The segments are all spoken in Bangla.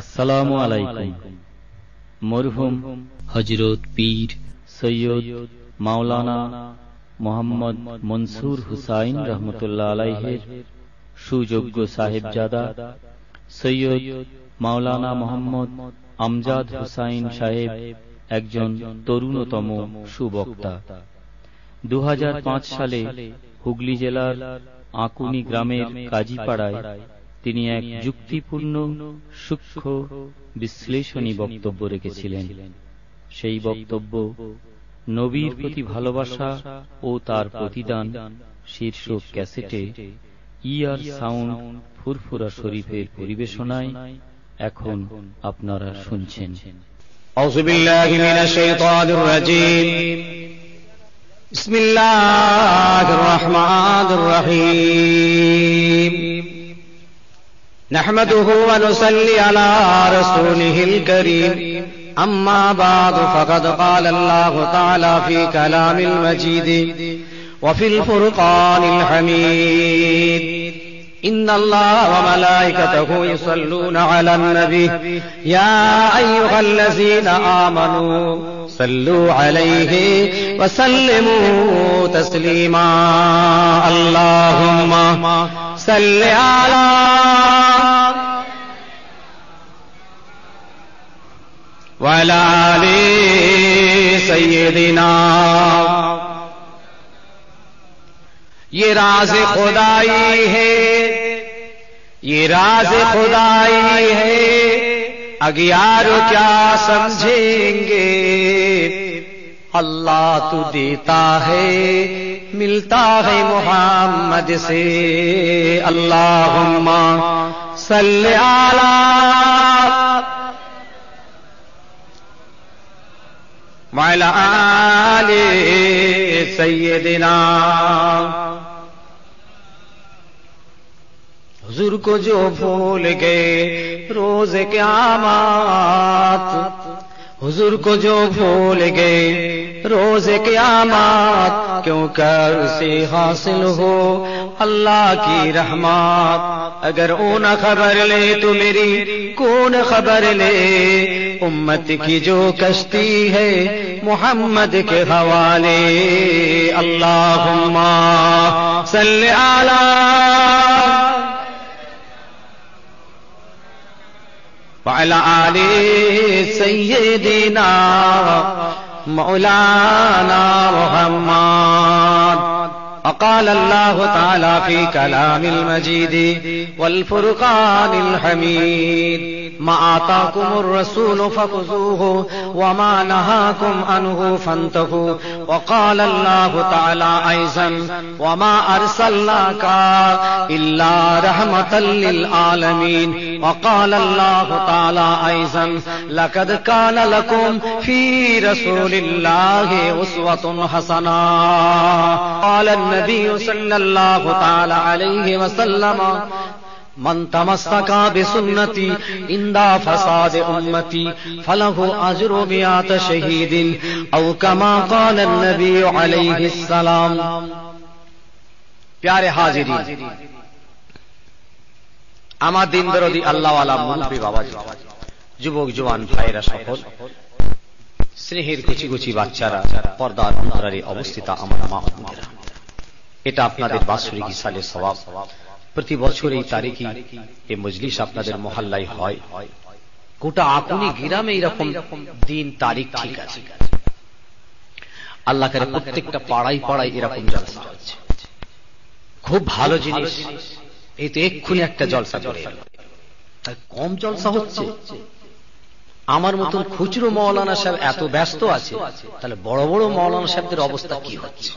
আসসালামু আলাইকুম। মরহুম হযরত পীর সৈয়দ মাওলানা মোহাম্মদ মনসুর হুসাইন রহমতুল্লাহ আলাইহির সুযোগ্য সাহেবজাদা সৈয়দ মাওলানা মোহাম্মদ আমজাদ হুসাইন সাহেব একজন তরুণতম সুবক্তা। 2005 সালে হুগলি জেলার আকুনি গ্রামের কাজীপাড়ায় তিনি এক যুক্তিপূর্ণ সূক্ষ্ম বিশ্লেষণী বক্তব্য রেখেছিলেন। সেই বক্তব্য নবীর প্রতি ভালোবাসা ও তার প্রতিদান শীর্ষক ক্যাসেটে ইয়ার সাউন্ড ফুরফুরা শরীফের পরিবেশনায় এখন আপনারা শুনছেন। আউযু বিল্লাহি মিনাশ শাইতানির রাজীম। বিসমিল্লাহির রহমানির রহিম। نحمده ونصلي على رسوله الكريم أما بعد فقد قال الله تعالى في كلام المجيد وفي الفرقان الحميد إن الله وملائكته يصلون على النبي يا أيها الذين آمنوا صلوا عليه وسلموا تسليما اللهم صل على وعلى آل سيدنا। ये राज खुदाई है, ये राज खुदाई है, अगियार क्या समझेंगे। अल्लाह तू देता है, मिलता है मोहम्मद से। अल्लाहुम्मा सल्ली अला वअला आले सय्यदिना। हुजूर को जो भूल गए रोज क़यामत, हुजूर को जो भूल गए रोज क़यामत, क्यों कर उसे हासिल हो अल्लाह की रहमत। अगर ओ न खबर ले तो मेरी कौन खबर ले। उम्मत की जो कश्ती है मोहम्मद के हवाले। अल्लाहुम्मा सल्ली अला वअला आले सय्यदिना मौलाना मुहम्मद। وقال الله تعالى في كلام المجيد والفرقان الحميد ما آتاكم الرسول فخذوه وما نهاكم عنه فانتهوا وقال الله تعالى أيضا وما أرسلناك إلا رحمة للعالمين وقال الله تعالى أيضا لقد كان لكم في رسول الله أسوة حسنة قال النبي صلى الله تعالى عليه وسلم من تمسك بسنتي عند فساد أمتي فله أجر 100 شهيد أو كما قال النبي عليه السلام। प्यारे हाजिरीन, আমার দিন দরদি আল্লাহওয়ালা মুরব্বি বাবাজি, যুবক জওয়ান ভাইরা, সকল স্নেহের কুচি কুচি বাচ্চারা, পর্দার অন্তরালে অবস্থিত আমার মা ও বোনেরা, এটা আপনাদের বাৎসরিক ইসালের সওয়াব। প্রতি বছর এই তারিখে এই মজলিস আপনাদের মহল্লায় হয়। গোটা আকুনি গ্রামে এরকম দিন তারিখ ঠিক আছে। আল্লাহ করে প্রত্যেকটা পাড়ায় পাড়ায় এরকম জলসা হচ্ছে। খুব ভালো জিনিস। এই তো এক্ষুনি একটা জলসা করে এলো, তাই কম জলসা হচ্ছে। আমার মতন খুচরো মাওলানা সাহেব এত ব্যস্ত আছে, তাহলে বড় বড় মাওলানা সাহেবদের অবস্থা কি হচ্ছে?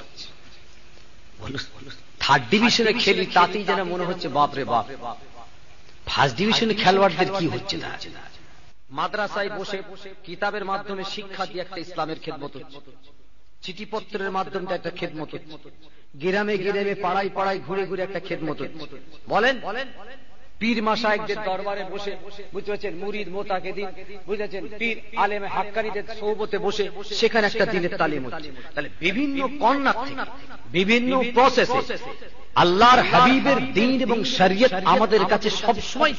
থার্ড ডিভিশনে খেলি তাতেই যেন মনে হচ্ছে বাপরে বাপ। ফার্স্ট ডিভিশনে খেলোয়াড়দের কি হচ্ছে? মাদ্রাসায় বসে কিতাবের মাধ্যমে শিক্ষা দিয়ে একটা ইসলামের খেদমত হচ্ছে, চিঠিপত্রের মাধ্যমে একটা খেদমত হচ্ছে, গ্রামে গ্রামে পাড়ায় পাড়ায় ঘুরে ঘুরে একটা খেদমত হচ্ছে। বলেন পীর মাশায়েখদের দরবারে বসে, বুঝতে পারছেন, মুরিদ মোতাকিদিন, বুঝেছেন, পীর আলেমে হাক্কানিদের সোহবতে বসে সেখানে একটা দিনের তালিম হচ্ছে। তাহলে বিভিন্ন কর্নার থেকে, বিভিন্ন প্রসেসে আল্লাহর হাবিবের দ্বীন এবং শরীয়ত আমাদের কাছে সব সময়।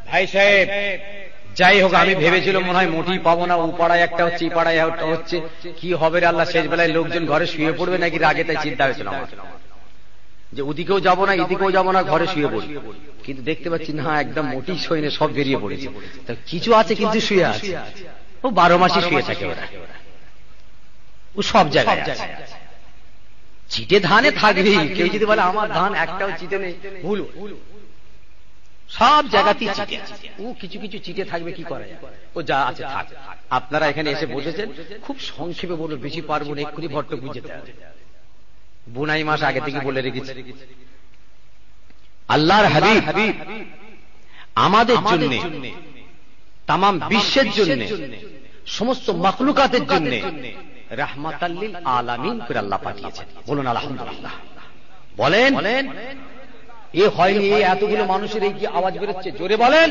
ভাই সাহেব, যাই হোক, আমি ভেবেছিলাম মনে হয় মোটেই পাবো না, ও পাড়ায় একটা হচ্ছে, এই পাড়ায় একটা হচ্ছে, কি হবে রে আল্লাহ, শেষ বেলায় লোকজন ঘরে শুয়ে পড়বে নাকি রাগে, তাই চিন্তা হয়েছিল আমার যে ওদিকেও যাবো না এদিকেও যাবো না, ঘরে শুয়ে পড়ি। কিন্তু দেখতে পাচ্ছি না, একদম মোটেই শোয়নি, সব বেরিয়ে পড়েছে। তা কিছু আছে কিন্তু শুয়ে আছে, ও 12 মাসই শুয়ে থাকে ওরা, ও সব জায়গায় আছে। চিটে ধানে থাকবে, কেউ যদি বলে আমার ধান একটাও চিটে নেই, ভুল। সব জায়গাতেই চিটে আছে, ও কিছু কিছু চিটে থাকবে, কি করে, ও যা আছে থাক। আপনারা এখানে এসে বসেছেন, খুব সংক্ষেপে বলবো, বেশি পারবো না, এক্ষুনি ভট্ট বুঝতে হবে। বুনাই মাস আগে থেকে বলে রেখেছি, আল্লাহর হাবিব আমাদের জন্য, তামাম বিশ্বের জন্য, সমস্ত মাখলুকাতের জন্য রাহমাতাল লিল আলামিন করে আল্লাহ পাঠিয়েছেন। বলুন আলহামদুলিল্লাহ। বলেন এ হয়নি, এতগুলো মানুষের এই কি আওয়াজ বেরোচ্ছে, জোরে বলেন।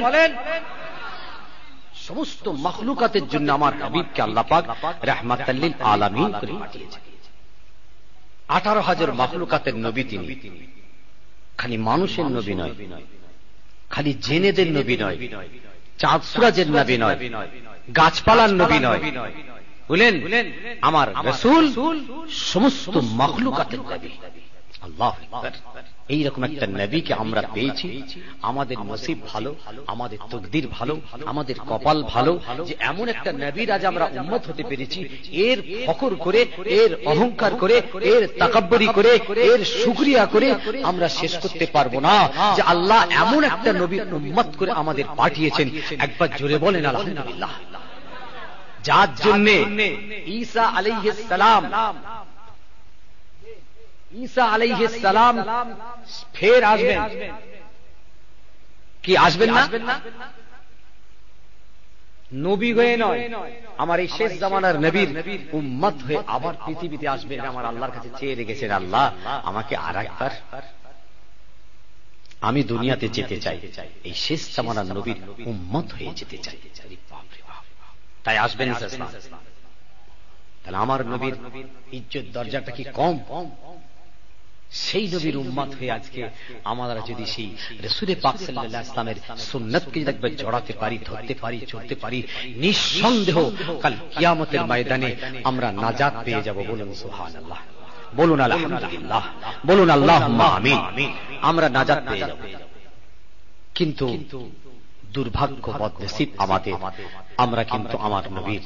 সমস্ত মাখলুকাতের জন্য আমার হাবিবকে আল্লাহ পাক রাহমাতাল লিল আলামিন করে পাঠিয়েছেন। 18,000 মাখলুকাতের নবী তিনি। খালি মানুষের নবী নয়, খালি জেনেদের নবী নয়, চাঁদ সূরাজের নবী নয়, গাছপালার নবী নয়, বলেন আমার রাসূল সমস্ত মাখলুকাতের নবী। আল্লাহু আকবার। এইরকম একটা নবীকে আমরা পেয়েছি, আমাদের নসিব ভালো, আমাদের তকদির ভালো, আমাদের কপাল ভালো যে এমন একটা নবীর আজ আমরা উম্মত হতে পেরেছি। এর ফখর করে, এর অহংকার করে, এর তাকাব্বুরি করে, এর শুকরিয়া করে আমরা শেষ করতে পারবো না যে আল্লাহ এমন একটা নবীর উম্মত করে আমাদের পাঠিয়েছেন। একবার জোরে বলেন আলহামদুলিল্লাহ। যার জন্য ঈসা আলাইহিস সালাম, ঈসা আলাইহিস সালাম ফের আসবেন, কি আসবেন না? নবী হয়ে নয়, আমার এই শেষ জামানার নবীর উম্মত হয়ে আবার পৃথিবীতে আসবেন। আমার আল্লাহর কাছে চেয়ে রেখেছেন, আল্লাহ আমাকে আরেকবার আমি দুনিয়াতে যেতে চাই, এই শেষ জামানার নবীর উম্মত হয়ে যেতে চাই। তাই আসবেন ঈসা ইসলাম। তাহলে আমার নবীর ইজ্জত দরজাটা কি কম? সেই নবীর উম্মত হয়ে আজকে আমরা যদি সেই রাসূল পাক সাল্লাল্লাহু আলাইহি ওয়াসাল্লামের সুন্নাতকে একবার জড়াতে পারি, ধরতে পারি, চলতে পারি, নিঃসন্দেহ কাল কিয়ামতের ময়দানে আমরা নাজাত পেয়ে যাব। বলুন সুবহানাল্লাহ, বলুন আলহামদুলিল্লাহ, বলুন আল্লাহুম্মা আমিন। আমরা নাজাত পেয়ে যাব। কিন্তু দুর্ভাগ্য, বদনসিব আমাদের, আমরা কিন্তু আমার নবীর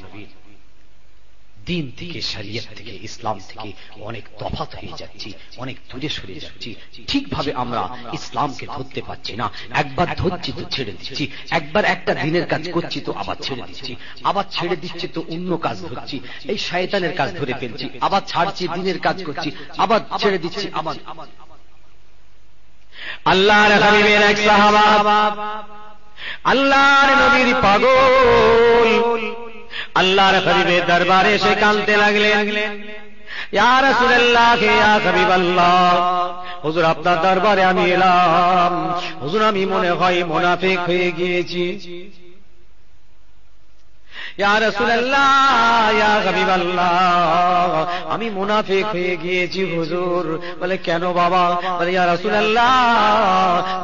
দিন থেকে, শরিয়ত থেকে, ইসলাম থেকে অনেক তফাৎ হয়ে যাচ্ছি, অনেক দূরে সরে যাচ্ছি। ঠিকভাবে আমরা ইসলামকে ধরতে পারছি না। একবার ধরছি তো ছেড়ে দিচ্ছি, একবার একটা দিনের কাজ করছি তো আবার ছেড়ে দিচ্ছি, আবার ছেড়ে দিচ্ছি তো অন্য কাজ ধরছি, এই শয়তানের কাজ ধরে ফেলছি, আবার ছাড়ছি, দিনের কাজ করছি, আবার ছেড়ে দিচ্ছি, আবার। আল্লাহর হাবিবের এক সাহাবা, আল্লাহর নবীর পাগল, আল্লাহর হাবিবের দরবারে এসে কাঁদতে লাগলেন, ইয়া রাসূলুল্লাহ, ইয়া হাবিবাল্লাহ, হুজুর আপনার দরবারে আমি এলাম, হুজুর আমি মনে হয় মুনাফিক হয়ে গিয়েছি। ইয়া রাসূলুল্লাহ, ইয়া হাবিবাল্লাহ, আমি মুনাফিক হয়ে গিয়েছি হুজুর। বলে কেন বাবা? বলে ইয়া রাসূলুল্লাহ,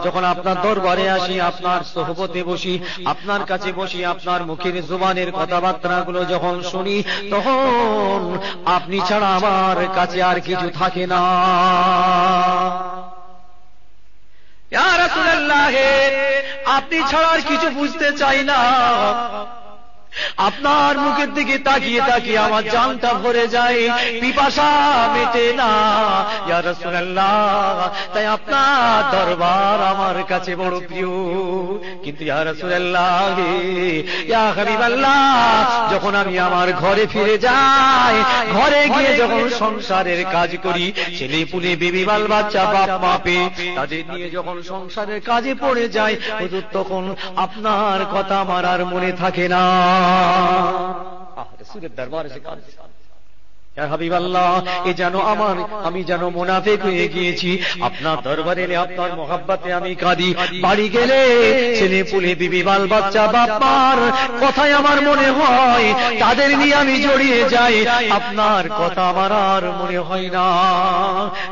যখন আপনার দরবারে আসি, আপনার সোহবতে বসি, আপনার কাছে বসি, আপনার মুখের জবানের কথাবার্তাগুলো যখন শুনি, তখন আপনি ছাড়া আমার কাছে আর কিছু থাকে না। ইয়া রাসূলুল্লাহ, আপনি ছাড়া আর কিছু বুঝতে চাই না। আপনার মুখের দিকে তাকিয়ে তাকিয়ে আমার জানটা ভরে যায়, পিপাসা মেটে না ইয়া রাসূলুল্লাহ। তাই আপনার দরবার আমার কাছে বড় প্রিয়। কিন্তু ইয়া রাসূলুল্লাহ, ইয়া হাবিবাল্লাহ, যখন আমি আমার ঘরে ফিরে যাই, ঘরে গিয়ে যখন সংসারের কাজ করি, ছেলে পুলে, বিবি বাল বাচ্চা, বাপ মা পেয়ে তাদের নিয়ে যখন সংসারের কাজে পড়ে যায়, হুজুর তখন আপনার কথা আমার আর মনে থাকে না। রাসূলের দরবারে এসে কাঁদছে, ইয়া হাবিবাল্লাহ, এ যেন আমি যেন মুনাফিক হয়ে গিয়েছি। আপনার দরবারে এলে আপনার মহব্বতে আমি কাঁদি, বাড়ি গেলে ছেলে পুলে বিবি বাল বাচ্চা বাপ মার কথাই আমার মনে হয়, তাদের নিয়ে আমি জড়িয়ে যাই, আপনার কথা আমার আর মনে হয় না।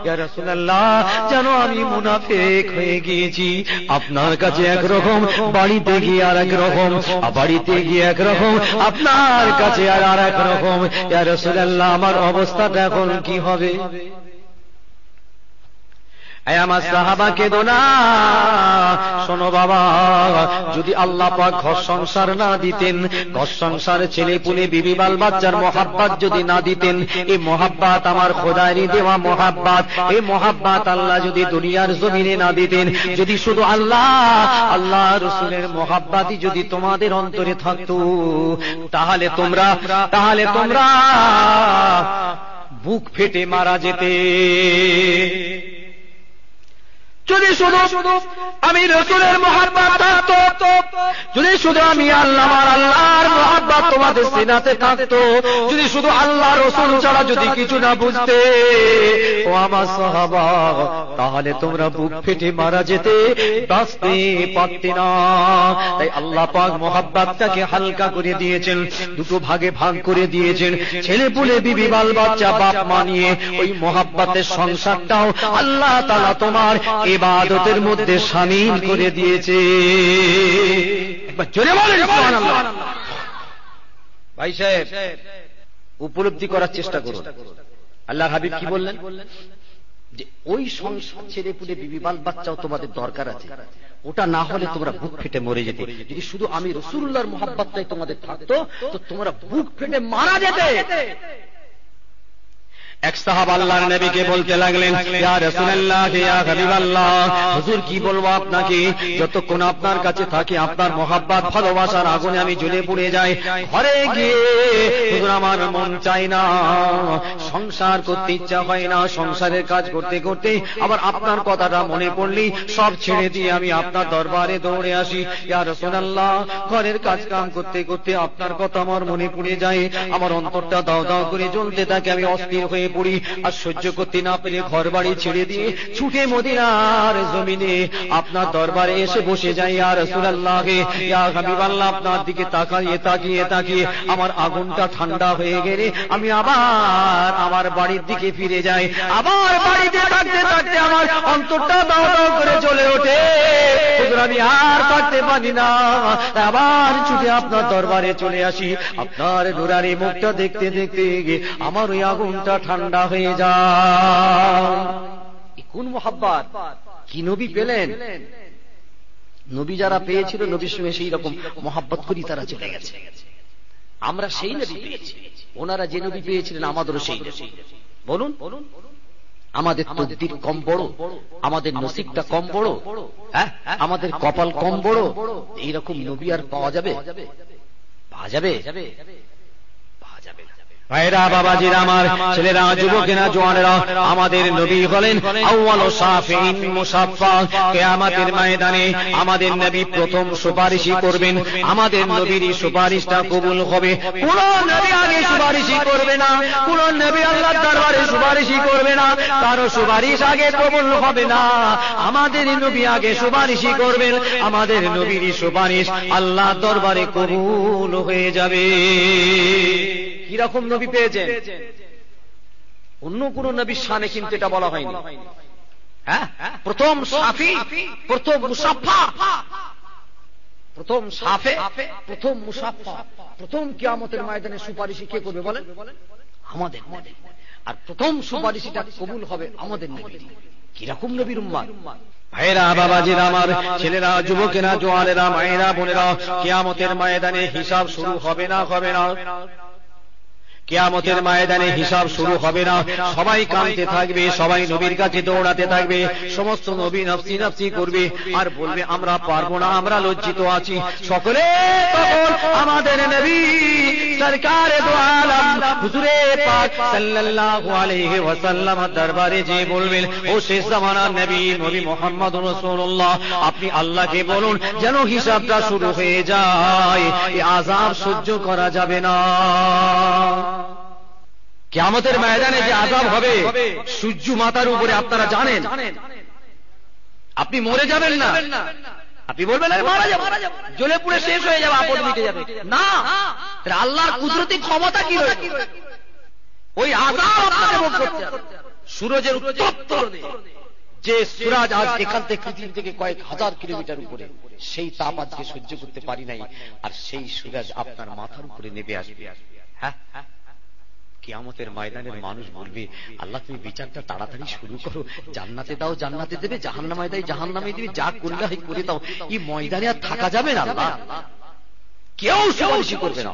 ইয়া রাসূলুল্লাহ, যেন আমি মুনাফিক হয়ে গিয়েছি। আপনার কাছে একরকম, বাড়িতে গিয়ে আর একরকম, বাড়িতে গিয়ে একরকম, আপনার কাছে আর এক রকম। ইয়া রাসূলুল্লাহ, আমার অবস্থাটা এখন কি হবে? আমার সাহাবা কেঁদো না, শোনো বাবা, যদি আল্লাহ পাক ঘর সংসার না দিতেন, ঘর সংসার ছেলে পুলে বিবি বাল বাচ্চার মহাব্বত যদি না দিতেন, এই মহাব্বত আমার খোদারই দেওয়া মহাব্বত, এই মহাব্বত আল্লাহ যদি দুনিয়ার জমিনে না দিতেন, যদি শুধু আল্লাহ রাসূলের মহাব্বতই যদি তোমাদের অন্তরে থাকতো, তাহলে তোমরা বুক ফেটে মারা যেতে। যদি শুধু আমি রাসূলের মহব্বত থাকতো, যদি শুধু আমি আল্লাহর মহব্বত তোমাদের সিনাতে থাকতো, যদি শুধু আল্লাহ রাসূল ছাড়া যদি কিছু না বুঝতে, ও আমার সাহাবা, তাহলে তোমরা বুক ফেটে মারা যেতে, বাঁচতে পারতে না। তাই আল্লাহ পাক মহব্বতটাকে হালকা করে দিয়েছেন, দুটো ভাগে ভাগ করে দিয়েছেন। ছেলে পুলে বিবি বাল বাচ্চা বাপ মা নিয়ে ওই মহব্বতের সংসারটাও আল্লাহ তাআলা তোমার ইবাদতের মধ্যে শামিল করে দিয়েছে। একবার জোরে বলেন সুবহানাল্লাহ। ভাই সাহেব, উপলব্ধি করার চেষ্টা করুন আল্লাহর হাবিব কি বললেন, যে ওই সংসার ছেলে পুলে বিবি বাল বাচ্চাও তোমাদের দরকার আছে, ওটা না হলে তোমরা বুক ফেটে মরে যেতে। যদি শুধু আমি রাসূলুল্লাহর মহব্বতটাই তোমাদের থাকতো, তো তোমরা বুক ফেটে মারা যেতে। এক সাহাবা আল্লাহর নবীকে বলতে লাগলেন, ইয়া রাসূলুল্লাহ, ইয়া হাবিবাল্লাহ, হুজুর কি বলবো আপনাকে, যতক্ষণ আপনার কাছে থাকি আপনার মহব্বত ভালোবাসার আগুনে আমি জ্বলে পুড়ে যাই। ঘরে গিয়ে হুজুর আমার মন চায় না, সংসার করতে ইচ্ছা হয় না, সংসারের কাজ করতে করতে আবার আপনার কথাটা মনে পড়লেই সব ছেড়ে দিয়ে আমি আপনার দরবারে দৌড়ে আসি। ইয়া রাসূলুল্লাহ, ঘরের কাজ কাম করতে করতে আপনার কথা আমার মনে পড়ে যায়, আমার অন্তরটা দাও দাও করে জ্বলতে থাকে, আমি অস্থির হয়ে পড়ি, আর সহ্য করতে না পেরে ঘর বাড়ি ছেড়ে দিয়ে ছুটে মদিনার জমিনে আপনার দরবারে এসে বসে যাই। ইয়া রাসূলুল্লাহ, ইয়া হাবিবাল্লাহ, আপনার দিকে তাকিয়ে আমার আগুনটা ঠান্ডা হয়ে গেলে আমি আবার আমার বাড়ির দিকে ফিরে যাই। আবার বাড়িতে থাকতে থাকতে আমার অন্তরটা দাও দাও করে জ্বলে ওঠে, হুজুর আমি আর থাকতে পারি না, আবার ছুটে আপনার দরবারে চলে আসি। আপনার নুরানি মুখটা দেখতে দেখতে আমার ওই আগুনটা ঠান্ডা হয়ে যায়। কোন মহব্বত, কি নবী পেলেন? নবী যারা পেয়েছিল, নবীর সঙ্গে সেই রকম মহব্বত করি তারা চলে গেছে। আমরা সেই নবী পেয়েছি, ওনারা যে নবী পেয়েছিলেন আমাদেরও সেই নবী। বলুন, আমাদের তকদীর কম বড়, আমাদের নসিবটা কম বড়, হ্যাঁ, আমাদের কপাল কম বড়? এইরকম নবী আর পাওয়া যাবে? পাওয়া যাবে? ভাইরা, বাবাজিরা আমার, ছেলেরা, যুবকেরা, জওয়ানেরা, আমাদের নবী হলেন আউয়ালু শাফিঈন মুশাফফা। কিয়ামতের ময়দানে আমাদের নবী প্রথম সুপারিশই করবেন, আমাদের নবীর সুপারিশটা কবুল হবে। কোন নবী আগে সুপারিশই করবে না, কোন নবী আল্লাহর দরবারে সুপারিশই করবে না, কারো সুপারিশ আগে কবুল হবে না। আমাদের নবী আগে সুপারিশই করবেন, আমাদের নবীর সুপারিশ আল্লাহর দরবারে কবুল হয়ে যাবে। কিরকম নবী পেয়েছেন? অন্য কোন নবীর শানে কিন্তু এটা বলা হয়নি। হ্যাঁ, প্রথম শাফি, প্রথম মুশাফফা, প্রথম শাফে, প্রথম মুশাফফা, প্রথম কিয়ামতের ময়দানে সুপারিশ কে করবে বলেন? আমাদের নবী। আর প্রথম সুপারিশটা কবুল হবে আমাদের নবী। কিরকম নবীর উম্মত? ভাইরা, বাবাজিরা আমার, ছেলেরা, যুবকেরা, জওয়ানেরা, মায়েরা, বোনেরা, কিয়ামতের ময়দানে হিসাব শুরু হবে না? হবে না? কিয়ামতের ময়দানে হিসাব শুরু হবে না। সবাই কাঁদতে থাকবে, সবাই নবীর কাছে দৌড়াতে থাকবে, সমস্ত নবী নফসি নফসি করবে আর বলবে আমরা পারবো না, আমরা লজ্জিত আছি। সকলে তখন আমাদের নবী সরকারে দো আলম হুজুরে পাক সাল্লাল্লাহু আলাইহি ওয়াসাল্লাম দরবারে যে বলবেন, ও শেষ জামানার নবী, নবী মুহাম্মদুর রাসূলুল্লাহ, আপনি আল্লাহকে বলুন যেন হিসাবটা শুরু হয়ে যায়, এই আযাব সহ্য করা যাবে না। কিয়ামতের ময়দানে যে আযাব হবে সূর্য মাথার উপরে আপনারা জানেন। আপনি মরে যাবেন না, আপনি বলবেন আরে মারা যাব, জ্বলে পুড়ে শেষ হয়ে যাবে, আপদ মিটে যাবে না। আল্লাহর কুদরতি ক্ষমতা কি রয়েছে? ওই আযাব আপনাকে ভোগ করতে হবে। সূরজের উত্তপ্ত যে সূরজ আজ এখান থেকে পৃথিবী থেকে কয়েক হাজার কিলোমিটার উপরে, সেই তাপ আজকে সহ্য করতে পারি নাই, আর সেই সূরজ আপনার মাথার উপরে নেমে আসবে। হ্যাঁ, কিয়ামতের ময়দানের মানুষ বলবে আল্লাহ তুমি বিচারটা তাড়াতাড়ি শুরু করো, জান্নাতে দাও জান্নাতে দেবে, জাহান্নামে দাও জাহান্নামে দেবে, যা করলে হয় করে দাও। এই ময়দানে আর থাকা যাবে না আল্লাহ। কেউ সুপারিশি করবে না,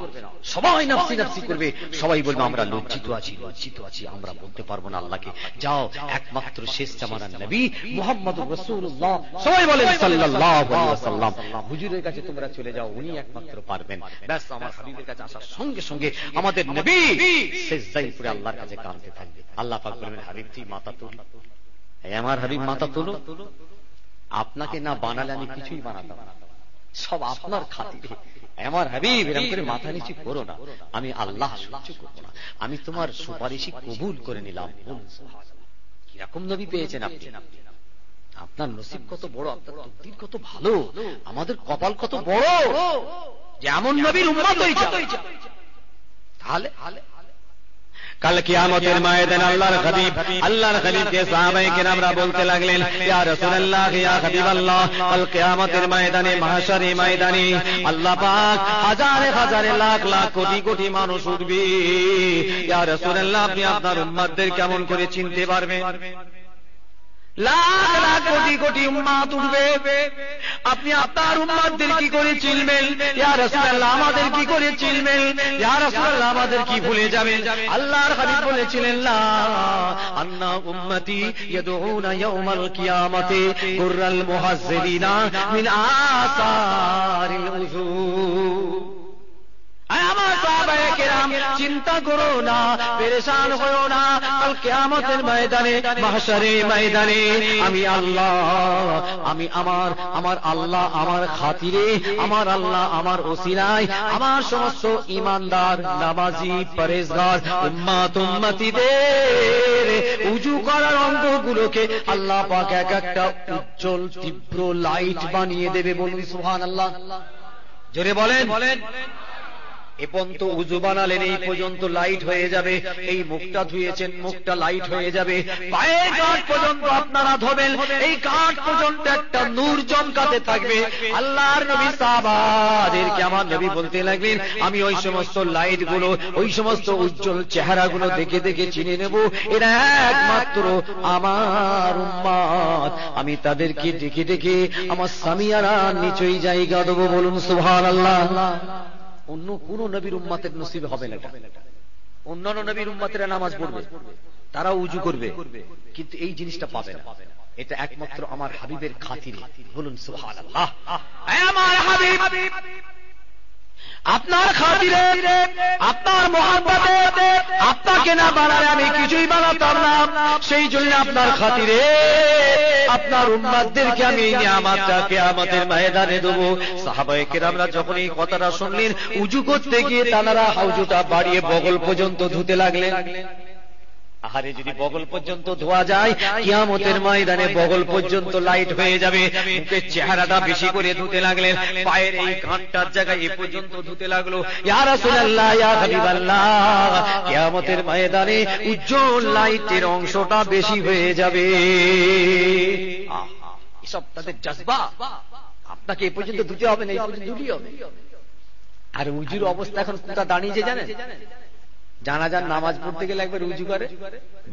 সবাই নাফসি নাফসি করবে, সবাই বলবে আমরা লজ্জিত আছি লজ্জিত আছি, আমরা বলতে পারবো না আল্লাহকে। যাও একমাত্র শেষ জামানার নবী মুহাম্মদুর রাসূলুল্লাহ, সবাই বলেন সাল্লাল্লাহু আলাইহি ওয়াসাল্লাম, হুজুরের কাছে তোমরা চলে যাও, উনি একমাত্র পারবেন। ব্যাস আমার হাবিবের কাছে আসার সঙ্গে সঙ্গে আমাদের নবী সিজদায় পড়ে আল্লাহর কাছে কাঁদতে থাকবে। আল্লাহ পাক বলবেন হাবিব তুই মাথা তোল, আমার হাবিব মাথা তোলো, আপনাকে না বানালে আমি কিছুই বানাতাম না, সব আপনার খাতিরে। আমার হাবিব এরকম করে মাথা নিচু করো না, আমি আল্লাহ সহ্য করবো না, আমি তোমার সুপারিশই কবুল করে নিলাম। কিরকম নবী পেয়েছেন আপনি, আপনার নসিব কত বড়, আপনার তকদীর কত ভালো, আমাদের কপাল কত বড় যে এমন নবীর উম্মত হয়েছে। তাহলে কাল কিয়ামতের ময়দানে আল্লাহর হাবিবকে সাহাবায়ে কেরামরা বলতে লাগলেন ইয়া রাসূলুল্লাহ ইয়া হাবিবাল্লাহ, কাল কিয়ামতের ময়দানে মাহশারে ময়দানে আল্লাহ পাক হাজারে হাজারে লাখ লাখ কোটি কোটি মানুষ উঠবে। ইয়া রাসূলুল্লাহ আপনি আপনার উম্মতদের কেমন করে চিনতে পারবেন? লাখ লাখ কোটি কোটি উম্মত উঠবে, আপনি আপনার উম্মতদের কি করে চিনবেন? ইয়া রাসূলুল্লাহ আমাদের কি করে চিনবেন? ইয়া রাসূলুল্লাহ আমাদের কি ভুলে যাবেন? আল্লাহর হাবিব বলেছিলেন লা আন্না উম্মতি ইয়াদউনা ইয়াউমাল কিয়ামাতি গুররাল মুহাজ্জিরিনা মিন আসারিল উযু। আমার সাহাবায়ে কেরাম চিন্তা করো না, পেরেশান হয়ো না, কাল কিয়ামতের ময়দানে মাহশারে ময়দানে আমি আল্লাহ, আমি আমার আল্লাহ আমার খাতিরে, আমার আল্লাহ আমার ওসিলায় আমার সমস্ত ঈমানদার নামাজি পরেজগার উম্মতিদের উযু করার অঙ্গগুলোকে আল্লাহ পাক এক একটা উজ্জ্বল তীব্র লাইট বানিয়ে দেবে। বলুন সুবহানাল্লাহ, জোরে বলেন। এ পর্যন্ত উযু বানালেন, এই পর্যন্ত লাইট হয়ে যাবে, এই মুখটা ধুয়েছেন মুখটা লাইট হয়ে যাবে, পায়ের কাঠ পর্যন্ত আপনারা ধোবেন, এই কাঠ পর্যন্ত একটা নূর চমকাতে থাকবে। আল্লাহর নবী সাহাবাদেরকে আমার নবী বলতে লাগলেন আমি ওই সমস্ত লাইট গুলো, ওই সমস্ত উজ্জ্বল চেহারাগুলো দেখে দেখে চিনে নেব, এরা একমাত্র আমার উম্মত, আমি তাদেরকে ডেকে ডেকে আমার সামিয়ারা নিচই জায়গা দেবো। বলুন সুবহানাল্লাহ। অন্য কোন নবীর উম্মতের নসিব হবে না। অন্যান্য নবীর উম্মতেরা নামাজ পড়বে, তারা উযু করবে, কিন্তু এই জিনিসটা পাবে না। এটা একমাত্র আমার হাবিবের খাতিরে। বলুন সুবহানাল্লাহ। আমার হাবিব আপনার খাতিরে, আপনার মহব্বতে আপনাকে না বানালে আমি কিছুই বানাতাম না, সেই জন্য আপনার খাতিরে আপনার উম্মতদেরকে আমি এই নিয়ামতটা কিয়ামতের ময়দানে দেব। সাহাবায়ে কেরামরা যখন এই কথাটা শুনলেন, উযু করতে গিয়ে তারা হাউজুটা বাড়িয়ে বগল পর্যন্ত ধুতে লাগলেন। আহারে যদি বগল পর্যন্ত ধোয়া যায়, কিয়ামতের ময়দানে বগল পর্যন্ত লাইট হয়ে যাবে। মুখের চেহারাটা বেশি করে ধুতে লাগলেন, পায়ের এই গাঁটটার জায়গায় এ পর্যন্ত ধুতে লাগলো। ইয়া রাসূলুল্লাহ ইয়া হাবিবাল্লাহ, কিয়ামতের ময়দানে উজ্জ্বল লাইটের অংশটা বেশি হয়ে যাবে। এসব তাদের জজবা, আপনাকে এ পর্যন্ত ধুতে হবে না, এই পর্যন্ত ধুলি হবে। আর উযুর অবস্থা এখন কোথা দাঁড়িয়েছে জানেন? জানাজার নামাজ পড়তে গেলে একবার উযু করে,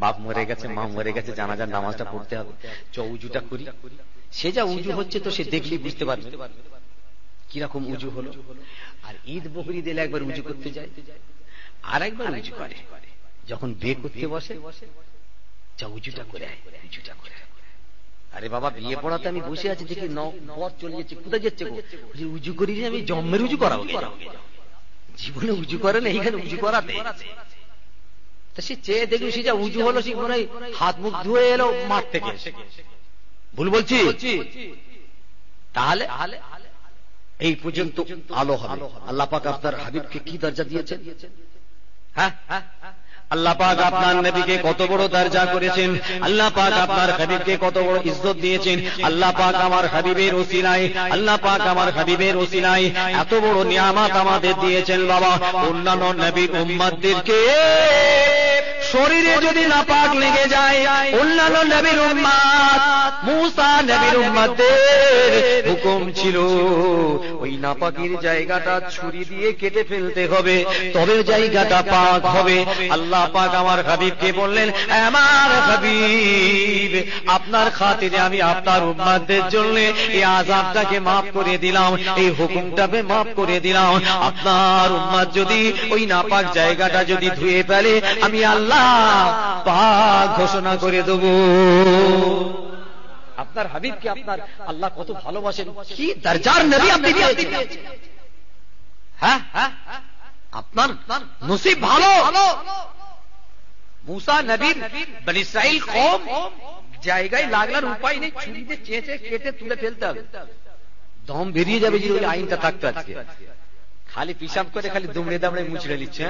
বাপ মরে গেছে মা মরে গেছে, জানাজার নামাজটা পড়তে হবে, চ উযুটা করি। সে যা উযু হচ্ছে তো সে দেখলি বুঝতে পারবে কিরকম উযু হলো। আর ঈদ বকরি দিলে একবার উযু করতে যায়, আর একবার উযু করে, যখন বিয়ে করতে বসে যা উযুটা করে উযুটা করে। আরে বাবা বিয়ে পড়াতে আমি বসে আছি, দেখি বর চলে যাচ্ছে, কোথায় যাচ্ছে? উযু করি, আমি জম্মের উযু করাবো, জীবনে উযু করে না, এইখানে উযু করাতে। তা সে চেয়ে দেখি সে যা উযু হলো, সে মনে হয় হাত মুখ ধুয়ে এলো মাঠ থেকে। ভুল বলছি? তাহলে এই পর্যন্ত আলো হবে। আল্লাহ পাক আপনার হাবিবকে কি দরজা দিয়েছেন? হ্যাঁ, আল্লাহ পাক আপনার নবীকে কত বড় দরজা করেছেন, আল্লাহ পাক আপনার হাবিবকে কত বড় ইজ্জত দিয়েছেন। আল্লাহ পাক আমার হাবিবের ওসিলায়, আল্লাহ পাক আমার হাবিবের ওসিলায় এত বড় নিয়ামত আমাদের দিয়েছেন। বাবা, অন্যান্য নবীর উম্মতদেরকে শরীরে যদি নাপাক লেগে যায়, অন্যান্য নবীর উম্মত, মুসা নবীর উম্মতদের হুকুম ছিল ওই নাপাকের জায়গাটা ছুরি দিয়ে কেটে ফেলতে হবে, তবে জায়গাটা পাক হবে। আল্লাহ পাক আমার হাবিবকে বললেন, আমার হাবিব, আপনার খাতিরে আমি আপনার উম্মতদের জন্য এই আযাবটাকে maaf করে দিলাম, এই হুকুমটাকে maaf করে দিলাম। আপনার উম্মত যদি ওই নাপাক জায়গাটা যদি ধুয়ে ফেলে, আমি আল্লাহ পাক ঘোষণা করে দেব। আপনার হাবিবকে আপনার আল্লাহ কত ভালোবাসেন, কি দরজার নবী আপনি দিয়েছেন। হ্যাঁ, আপনার নসিব ভালো। মুসা নবীর বনি ইসরাইল কওম জায়গায় লাগলার উপায় নেই, ছুরি দিয়ে চেঁচে কেটে তুলে ফেলতে হবে, দম বেরিয়ে যাবে যদি ওই আইনটা থাকতো। আজকে খালি পিশাব করে খালি দুমড়ে দামড়ে মুচড়ে নিচ্ছে,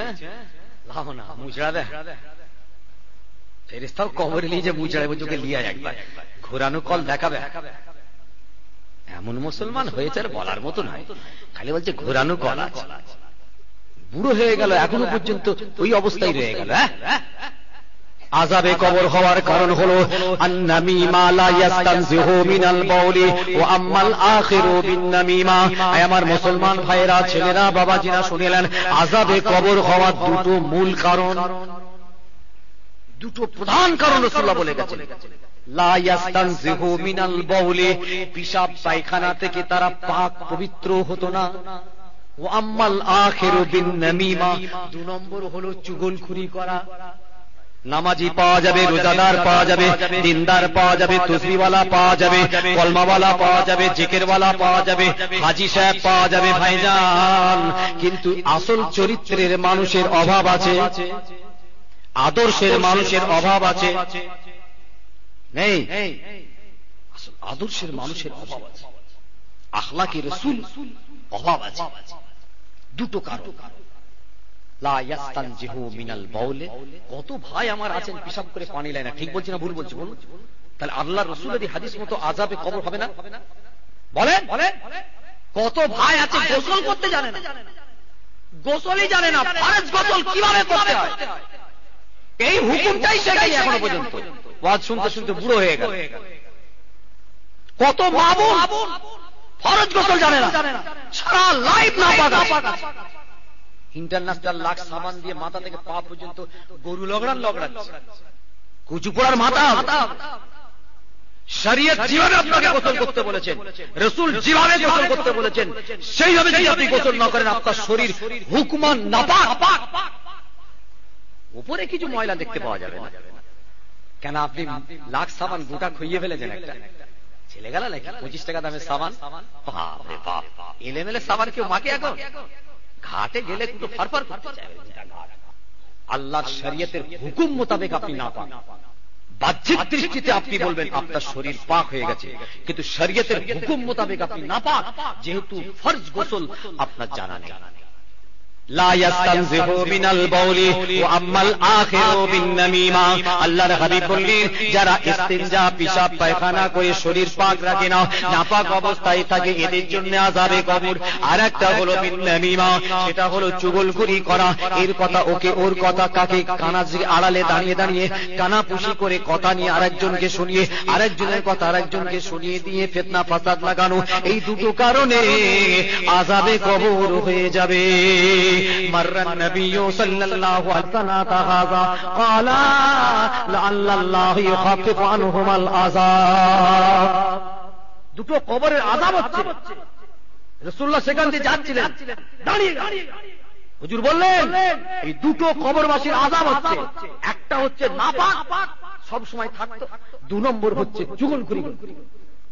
লাভ না, মুচড়াবে ফেরেশতাও কবরে নিয়ে যে মুচড়াবে, চোখে লিয়া একবার ঘোরানো কল দেখাবে। এমন মুসলমান হয়েছে আর বলার মতো নয়, খালি বলছে ঘোরানো কল আছে। বুড়ো হয়ে গেল, এখনো পর্যন্ত ওই অবস্থায় রয়ে গেল। আযাবে কবর হওয়ার কারণ হলো আন-নামিমা লা ইস্তানজিহু মিনাল বাউলি ওয়া আম্মাল আখিরু বিন-নামিমা। আমার মুসলমান ভাইরা, ছেলেরা, বাবাজিরা শুনলেন, আযাবে কবর হওয়ার দুটো মূল কারণ, দুটো প্রধান কারণ রাসূলুল্লাহ বলে গেছেন। লা ইস্তানজিহু মিনাল বাউলি, পিশাব পায়খানা থেকে তারা পাক পবিত্র হতো না। ওয়া আম্মাল আখিরু বিন-নামিমা, দুই নম্বর হলো চুগলখুরি করা। নামাজি পাওয়া যাবে, রোজাদার পাওয়া যাবে, দিনদার পাওয়া যাবে, তসবিহওয়ালা পাওয়া যাবে, কলমাওয়ালা পাওয়া যাবে, জিকিরওয়ালা পাওয়া যাবে, হাজী সাহেব পাওয়া যাবে ভাইজান, কিন্তু আসল চরিত্রের মানুষের অভাব আছে, আদর্শের মানুষের অভাব আছে, নেই। আসল আদর্শের মানুষের অভাব আছে, আখলাকে রাসূল অভাব আছে। দুটো কারণ। লা ইস্তানজিহু মিনাল বাউল, কত ভাই আমার আছেন পিশাব করে পানি লায় না, ঠিক বলছি না ভুল বলছি বলুন? তাহলে আল্লাহর রাসূলের হাদিস মতো আযাবে কবর হবে না? বলেন, কত ভাই আছে গোসল করতে জানে না, গোসলই জানে না, ফরজ গোসল কিভাবে করতে হয় এই হুকুমটাই শেখাই এখনো পর্যন্ত। ওয়াজ শুনতে শুনতে বুড়ো হয়ে গেল। কত মা বোন ফরজ গোসল জানে না, সারা লাইফ না পাকা, ইন্টারন্যাশনাল লাক্স সাবান দিয়ে মাথা থেকে পা পর্যন্ত গরু লগড়াচ্ছে, কুচু পড়ার মাথা। শরীয়ত যেভাবে আপনাকে গোসল করতে বলেছেন, রাসূল যেভাবে গোসল করতে বলেছেন, সেইভাবে যদি আপনি গোসল না করেন, আপনার শরীর হুকমান নাপাক। উপরে কিছু ময়লা দেখতে পাওয়া যাবে না, কেন আপনি লাক্স সাবান গোটা খুইয়ে ফেলেছেন। একটা ছেলে গেল নাকি 25 টাকা দামের সাবান, বাপরে বাপ, এলেমেলে সাবান কেউ মাকে এখন ঘাটে গেলে কিন্তু ফারফার করতে চায়। আল্লাহর শরীয়তের হুকুম মোতাবেক আপনি না পান, বাহ্যিক দৃষ্টিতে আপনি বলবেন আপনার শরীর পাক হয়ে গেছে, কিন্তু শরীয়তের হুকুম মোতাবেক আপনি না পাক, যেহেতু ফরজ গোসল আপনার জানা নেই। লা ইস্তানজিহু মিনাল বাউলি ওয়া আম্মাল আখিরু বিন-নামিমা। আল্লাহর হাবিব বললেন, যারা ইস্তিনজা পিশাব পায়খানা করে শরীর পাক রাখে না, নাপাক অবস্থায় থাকে, এদের জন্য আযাবে কবর। আরেকটা হলো বিন-নামিমা, সেটা হলো চুগলখুরি করা। এর কথা ওকে, ওর কথা কাকে, কানাজির আড়ালে দাঁড়িয়ে দাঁড়িয়ে কানাপুশি করে কথা নিয়ে আরেকজনকে শুনিয়ে, আরেকজনের কথা আরেকজনকে শুনিয়ে দিয়ে ফিতনা ফাসাদ লাগানো। এই দুটো কারণে আযাবে কবর হয়ে যাবে। مر النبي صلى الله عليه وسلم هذا قال لعل الله يخفف عنهم العذاب। দুটো কবরের আযাব হচ্ছে, রাসূলুল্লাহ সেখান দিয়ে যাচ্ছিলেন, দাঁড়িয়ে হুজুর বললেন এই দুটো কবরবাসীর আযাব হচ্ছে, একটা হচ্ছে নাপাক সব সময় থাকতো, দুই নম্বর হচ্ছে চুগলখুরি,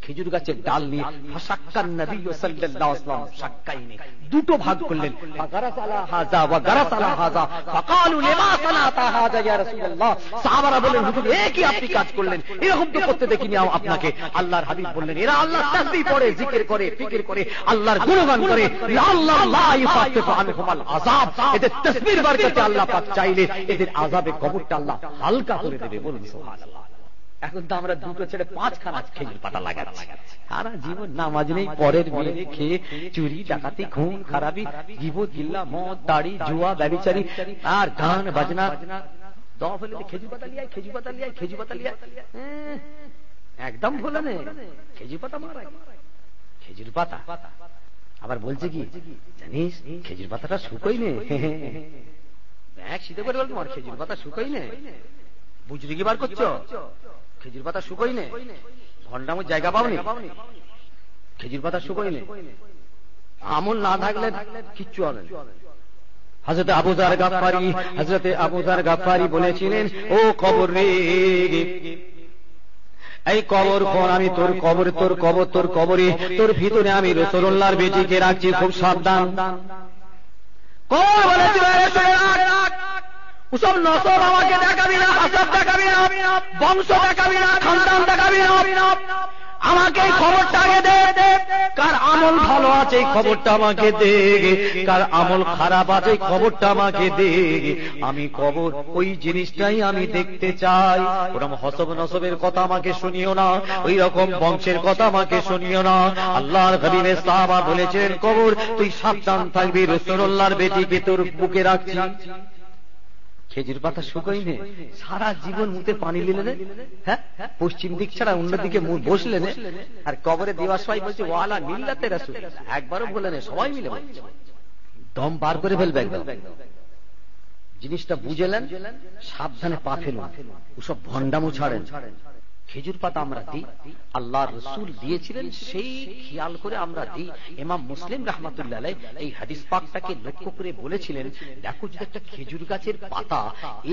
খেজুর গাছের ডাল নিয়ে ফাসাক্কান নবী সাল্লাল্লাহু আলাইহি ওয়াসাল্লাম শাক্কাইনি, দুটো ভাগ করলেন। ফাগারাসালা হাযা ওয়া গারাসালা হাযা ফাকালু লিমা সানাতা হাযা ইয়া রাসূলুল্লাহ। সাহাবারা বললেন, হুজুর এ কি আপনি কাজ করলেন, এরকম তো করতে দেখিনি আপনাকে। আল্লাহর হাবিব বললেন, এরা আল্লাহর তাসবিহ পড়ে, জিকির করে, ফিকির করে, আল্লাহর গুণগান করে, আল্লাহ লা ইফাতিফু আনহুমাল আযাব, এদের তাসবিহর বরকতে আল্লাহ পাক চাইলে এদের আযাবে কবরটা আল্লাহ হালকা করে দেবে। বলুন সুবহানাল্লাহ। এখন তো আমরা দুটো ছেড়ে 5খানা খেজুর পাতা লাগাচ্ছি, সারা জীবন নামাজ নেই, পরের মেয়ে খেয়ে চুরি ডাকাতি খুন খারাপি গীবত গিল্লা মদ দাড়ি জুয়া ব্যভিচারী আর গান বাজনা। দোয়া ফেলে খেজুর পাতা লিয়ায়, খেজুর পাতা লিয়ায়, খেজুর পাতা লিয়ায়, একদম ভুলে নেই খেজুর পাতা মারা, খেজুর পাতা। আবার বলছে কি জানিস খেজুর পাতাটা শুকোই নে, এক শীতে করে বলতো আমার খেজুর পাতা শুকোই নে, বুঝলি কি বার করছো, খেজুর পাতা শুকোই নে, ঘন্টামো জায়গা পাওনি, খেজুর পাতা শুকোই নে। আমল না থাকলে কিচ্ছু হবে না। হযরত আবু যার গাফফারি, হযরত আবু যার গাফফারি বলেছিলেন, ও কবর রে, এই কবর কোন, আমি তোর কবর, তোর কবর, তোর কবরে, তোর ভিতরে আমি রাসূলুল্লাহর বেটিকে রাখছি, খুব সাবধান। কবর বলেছিল ওসব নসব আমাকে দেখাবি না, হাসাব দেখাবি না, বংশ দেখাবি না, খানদান দেখাবি না, আমাকে এই খবরটা আগে দে, কার আমল ভালো আছে এই খবরটা আমাকে দে, কার আমল খারাপ আছে এই খবরটা আমাকে দে। আমি কবর ওই জিনিসটাই আমি দেখতে চাই। ওরকম হসব নসবের কথা আমাকে শুনিও না, ওই রকম বংশের কথা আমাকে শুনিও না। আল্লাহর হাবিবের সাহাবা বলেছেন, কবর তুই সাবধান থাকবি, রাসূলুল্লাহর বেটিকে তোর বুকে রাখছি। খেজুর পাতা শুকোই নে, সারা জীবন মুখে পানি নিলে, হ্যাঁ পশ্চিম দিক ছাড়া অন্য দিকে মুখ বসলেন, আর কবরে দেওয়ার সময় বলছে ওয়ালা মিল্লাতে রাসূল, একবারও বলে না, সবাই মিলে বলছে, দম বার করে ফেলবে একদম। জিনিসটা বুঝলেন, সাবধানে পা ফেলুন, ওসব ভণ্ডামো ছাড়েন। খেজুর পাতা আমরা দিই, আল্লাহর রাসূল দিয়েছিলেন, সেই খেয়াল করে আমরা দিই। ইমাম মুসলিম রাহমাতুল্লাহ আলাইহি এই হাদিস পাকটাকে লক্ষ্য করে বলেছিলেন, দেখো যদি একটা খেজুর গাছের পাতা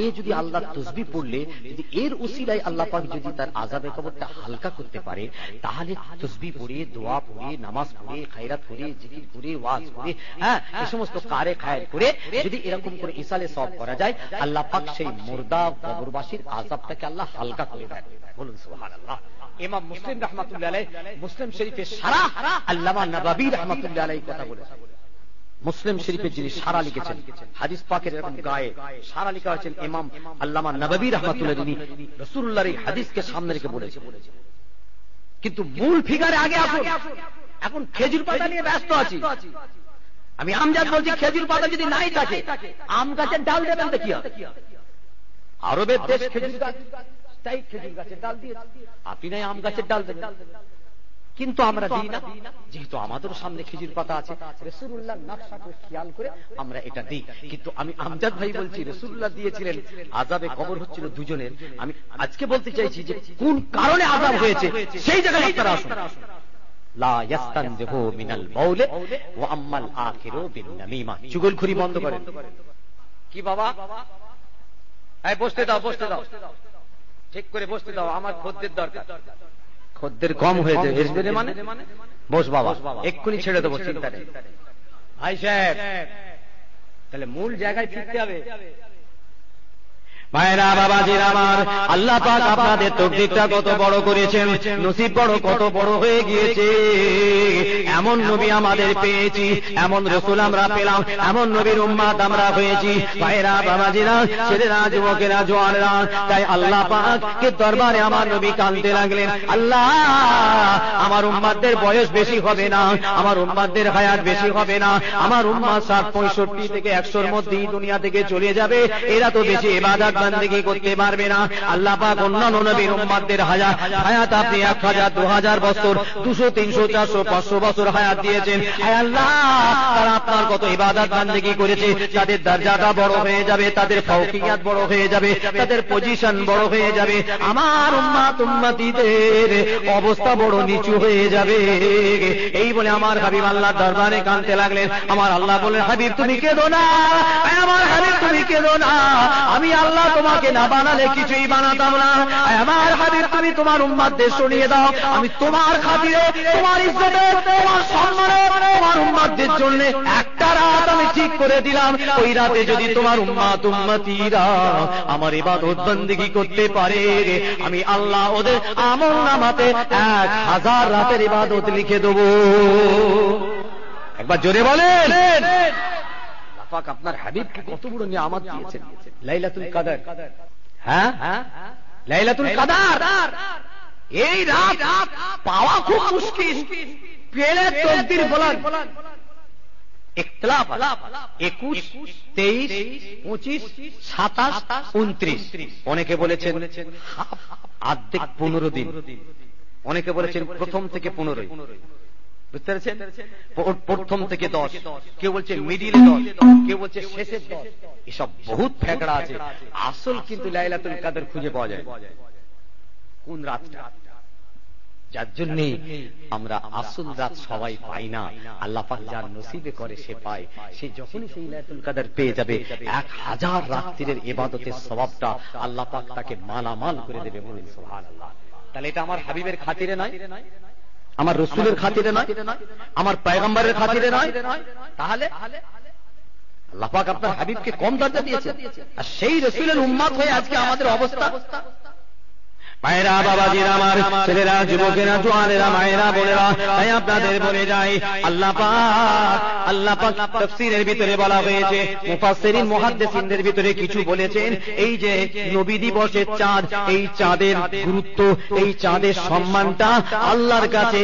এ যদি আল্লাহর তাসবিহ পড়লে, যদি এর উসিলায় আল্লাহ পাক যদি তার আযাবে কবরটা হালকা করতে পারে, তাহলে তাসবিহ পড়ে, দোয়া পড়ে, নামাজ পড়ে, খায়রাত করে, জিকির করে, ওয়াজ করে, হ্যাঁ এই সমস্ত কারে খায়ের করে যদি এরকম করে ইসালে সওয়াব করা যায়, আল্লাহ পাক সেই মুর্দা কবরবাসীর আযাবটাকে আল্লাহ হালকা করে দেন। বলুন সুবহানাল্লাহ। ইমাম মুসলিম রাহমাতুল্লাহ আলাইহি মুসলিম শরীফের সারাহ আল্লামা নববী রাহমাতুল্লাহ আলাইহি কথা বলেছেন। মুসলিম শরীফের যিনি সারা লিখেছেন, হাদিস পাকের এরকম গায়ে সারা লেখা হয়েছেন ইমাম আল্লামা নববী রাহমাতুল্লাহ, যিনি রাসূলুল্লাহর এই হাদিসকে সামনে রেখে বলেছেন। কিন্তু মূল ফিগারে আগে আসুন। এখন খেজুর পাতা নিয়ে ব্যস্ত আছি। আমি আমজাদ বলছি, খেজুর পাতা যদি নাই থাকে, আম গাছের ডাল দেবেন তো কি হবে? আরবের দেশ খেজুর গাছ, তাই খেজুর গাছের ডাল দিয়ে, আপনি নাই আম গাছের ডাল দেন। কিন্তু আমরা দিই না, যেহেতু আমাদের সামনে খেজুর পাতা আছে, রাসূলুল্লাহর নকশাকে খেয়াল করে আমরা এটা দিই। কিন্তু আমি আমজাদ ভাই বলছি, রাসূলুল্লাহ দিয়েছিলেন, আযাবে কবর হচ্ছিল দুজনের। আমি আজকে বলতে চাইছি যে কোন কারণে আযাব হয়েছে সেই জায়গায় আপনারা আসুন। লা ইয়াস্তানজিহু মিনাল বাউল ওয়া আম্মাল আখিরু বিন নামিমা। চুগলখড়ি বন্ধ করেন। কি বাবা, এই বসতে দাও, বসতে দাও, ঠিক করে বসতে দাও, আমার খদ্দের দরকার। খদ্দের কম হয়েছে, এসবে মানে বস বাবা, এক্ষুনি ছেড়ে দেবো, চিন্তা নেই। ভাই সাহেব, তাহলে মূল জায়গায় ফিরতে হবে। ভাইরা বাবাজির আমার, আল্লাহ পাক আপনাদের তকদিরটা কত বড় করেছেন, নসিব বড় কত বড় হয়ে গিয়েছে। এমন নবী আমাদের পেয়েছি, এমন রাসূল আমরা পেলাম, এমন নবীর উম্মত আমরা হয়েছি। ভাইরা বাবাজিরা, ছেলেরা, যুবকেরা, জওয়ানেরা, তাই আল্লাহ পাকের দরবারে আমার নবী কাঁদতে লাগলেন, আল্লাহ আমার উম্মতদের বয়স বেশি হবে না, আমার উম্মতদের হায়াত বেশি হবে না, আমার উম্মত 60-65 থেকে 100-র মধ্যেই দুনিয়া থেকে চলে যাবে, এরা তো বেশি ইবাদত বান্দেগি করতে পারবে না। আল্লাহ পাক অন্যান্য নবীর উম্মতদের হায়াত আপনি 1000, 2000 বছর, 200, 300, 400, 500 বছর হায়াত দিয়েছেন। হে আল্লাহ, তারা আপনার কত ইবাদত বান্দেগি করেছে, তাদের দরজাটা বড় হয়ে যাবে, তাদের ফৌকিয়াত বড় হয়ে যাবে, তাদের পজিশন বড় হয়ে যাবে। আমার উম্মত উম্মতীদের অবস্থা বড় নিচু হয়ে যাবে। এই বলে আমার হাবিব আল্লাহর দরবারে কাঁদতে লাগলেন। আমার আল্লাহ বলেন, হাবিব তুমি কেঁদো না, আমার হাবিব তুমি কেঁদো না, আমি আল্লাহ তোমাকে না বানালে কিছুই বানাতাম না। আমার হাবিব তুমি তোমার উম্মতদের শুনিয়ে দাও, আমি তোমার খাতিরে, তোমার ইজ্জতে, তোমার সম্মানে, তোমার উম্মতদের জন্য একটা রাত আমি ঠিক করে দিলাম। ওই রাতে যদি তোমার উম্মতিরা আমার ইবাদত বন্দেগী করতে পারে, আমি আল্লাহ ওদের আমলনামাতে 1000 রাতের ইবাদত লিখে দেব। একবার জোরে বলেন। আল্লাহ পাক আপনার হাবিবকে কত বড় নিয়ামত দিয়েছেন, লাইলাতুল কদর। হ্যাঁ, লাইলাতুল কদর এই রাত পাওয়া খুব মুশকিল। পেলে তকদির বলার ইখতিলাফ 21, 23, 25, 27, 29। অনেকে বলেছেন অর্ধেক 15 দিন, অনেকে বলেছেন প্রথম থেকে 15। বুঝতে পেরেছেন? প্রথম থেকে 10, কেউ বলছে মিডিলে 10, কেউ বলছে শেষের 10। এসব বহুত ফেকড়া আছে। আসল কিন্তু লাইলাতুল কদর খুঁজে পাওয়া যায় কোন রাতটা, যার জন্য আমরা আসল রাত সবাই পাই না। আল্লাহ পাক যার নসিবে করে সে পায়। সে যখনই সেই লাইলাতুল কদর পেয়ে যাবে 1000 রাত্রির ইবাদতের সওয়াবটা আল্লাহ পাক তাকে মালামাল করে দেবে। বলুন সুবহানাল্লাহ। তাহলে এটা আমার হাবিবের খাতিরে নয়, আমার রাসূলের খাতিরে নয়, আমার পয়গম্বরের খাতিরে নয়। তাহলে আল্লাহ পাক আপনার হাবিবকে কম দরজা দিয়েছে, আর সেই রাসূলের উম্মত হয়ে আজকে আমাদের অবস্থা। মায়েরা, বাবাজিরা, আমার ছেলেরা, যুবকেরা, জওয়ানেরা, মায়েরা, বোনেরা, তাই আপনাদের বলে যাই, আল্লাহ পাক তাফসীরের ভিতরে বলা হয়েছে, মুফাসসিরিন মুহাদ্দিসিনদের ভিতরে কিছু বলেছেন, এই যে নবী দিবসের চাঁদ, এই চাঁদের গুরুত্ব, এই চাঁদের সম্মানটা আল্লাহর কাছে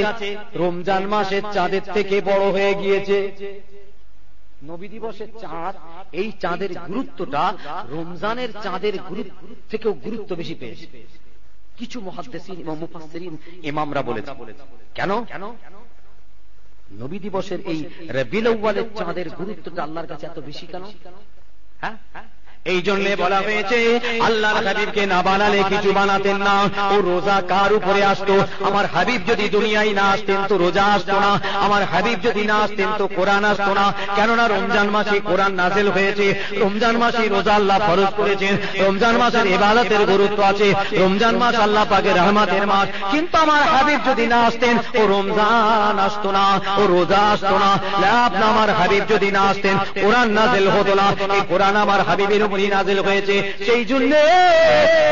রমজান মাসের চাঁদের থেকে বড় হয়ে গিয়েছে। নবী দিবসের চাঁদ, এই চাঁদের গুরুত্বটা রমজানের চাঁদের গুরুত্ব থেকেও গুরুত্ব বেশি পেয়েছে। কিছু মুহাদ্দিসিন এবং মুফাসসিরিন ইমামরা বলেছেন। কেন? নবী দিবসের এই রবিউল আউয়ালের চাঁদের গুরুত্বটা আল্লাহর কাছে এত বেশি কেন? হ্যাঁ, এই জন্য বলা হয়েছে, আল্লাহর হাবিবকে না বানালে কিছু বানাতেন না। ও রোজা কার উপরে আসতো? আমার হাবিব যদি দুনিয়ায় না আসতেন তো রোজা আসতো না, আমার হাবিব যদি না আসতেন তো কোরআন আসতো না। কেননা রমজান মাসে কোরআন নাযিল হয়েছে, রমজান মাসে রোজা আল্লাহ ফরজ করেছেন, রমজান মাসের ইবাদতের গুরুত্ব আছে, রমজান মাস আল্লাহ পাকের রহমতের মাস। কিন্তু আমার হাবিব যদি না আসতেন ও রমজান আসতো না, ও রোজা আসতো না। আমার হাবিব যদি না আসতেন কোরআন নাযিল হতো না। এই কোরআন আমার হাবিবের নাযিল হয়েছে। সেই জন্য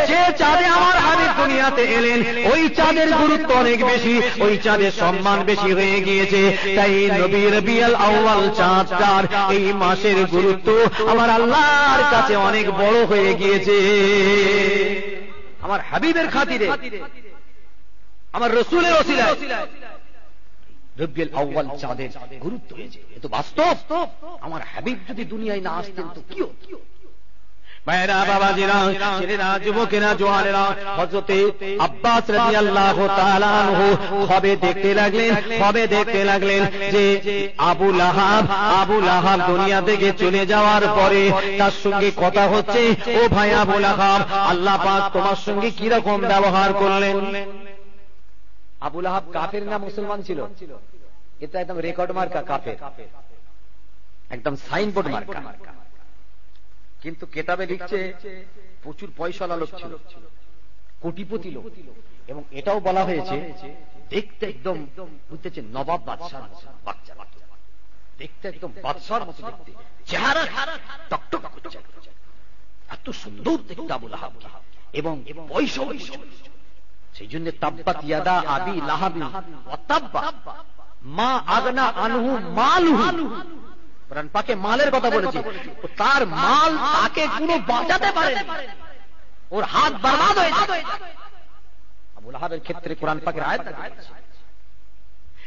যে চাঁদে আমার হাবিব দুনিয়াতে এলেন, ওই চাঁদের গুরুত্ব অনেক বেশি, ওই চাঁদের সম্মান বেশি হয়ে গিয়েছে। তাই নবী রবিউল আউয়াল চাঁদটার, এই মাসের গুরুত্ব আমার আল্লাহর কাছে অনেক বড় হয়ে গিয়েছে। আমার হাবিবের খাতিরে, আমার রাসূলের ওসিলায় রবিউল আউয়াল চাঁদের গুরুত্ব হয়েছে। এ তো বাস্তব। আমার হাবিব যদি দুনিয়ায় না আসতেন তো কি হতো? ভাইরা, বাবাজিরা, ছেলেরা, যুবকেরা, জওয়ানেরা, হযরতে আব্বাস রাদিয়াল্লাহু তাআলা আনহু হবে দেখতে লাগলেন যে আবু লাহাব দুনিয়া থেকে চলে যাওয়ার পরে তার সঙ্গে কথা হচ্ছে, ও ভাই আবু লাহাব, আল্লাহ পাক তোমার সঙ্গে কি রকম ব্যবহার করলেন? আবু লাহাব কাফের না মুসলমান ছিল? এটা একদম রেকর্ড মার্কা কাফের, একদম সাইনবোর্ড মার্কা। কিন্তু কেতাবে লিখছে প্রচুর পয়সাওয়ালা লোক ছিল, কোটিপতি লোক। এবং এটাও বলা হয়েছে দেখতে একদম, বুঝতেছেন, নবাব বাদশার বাচ্চা, দেখতে একদম বাদশার মতো দেখতে, চেহারা টকটক করছে, এত সুন্দর দেখতে আবু লাহাব, এবং পয়সা। সেই জন্য তাব্বাত ইয়াদা আবি লাহাবি ওয়া তাব্বা মা আগনা আনহু মালহু, কোরআন পাকে মালের কথা বলেছে। তার মাল তাকে কোনো বাঁচাতে পারে না, ওর হাত বরবাদ হয়ে যায়। আবু লাহাবের ক্ষেত্রে কোরআন পাকের আয়াত আছে।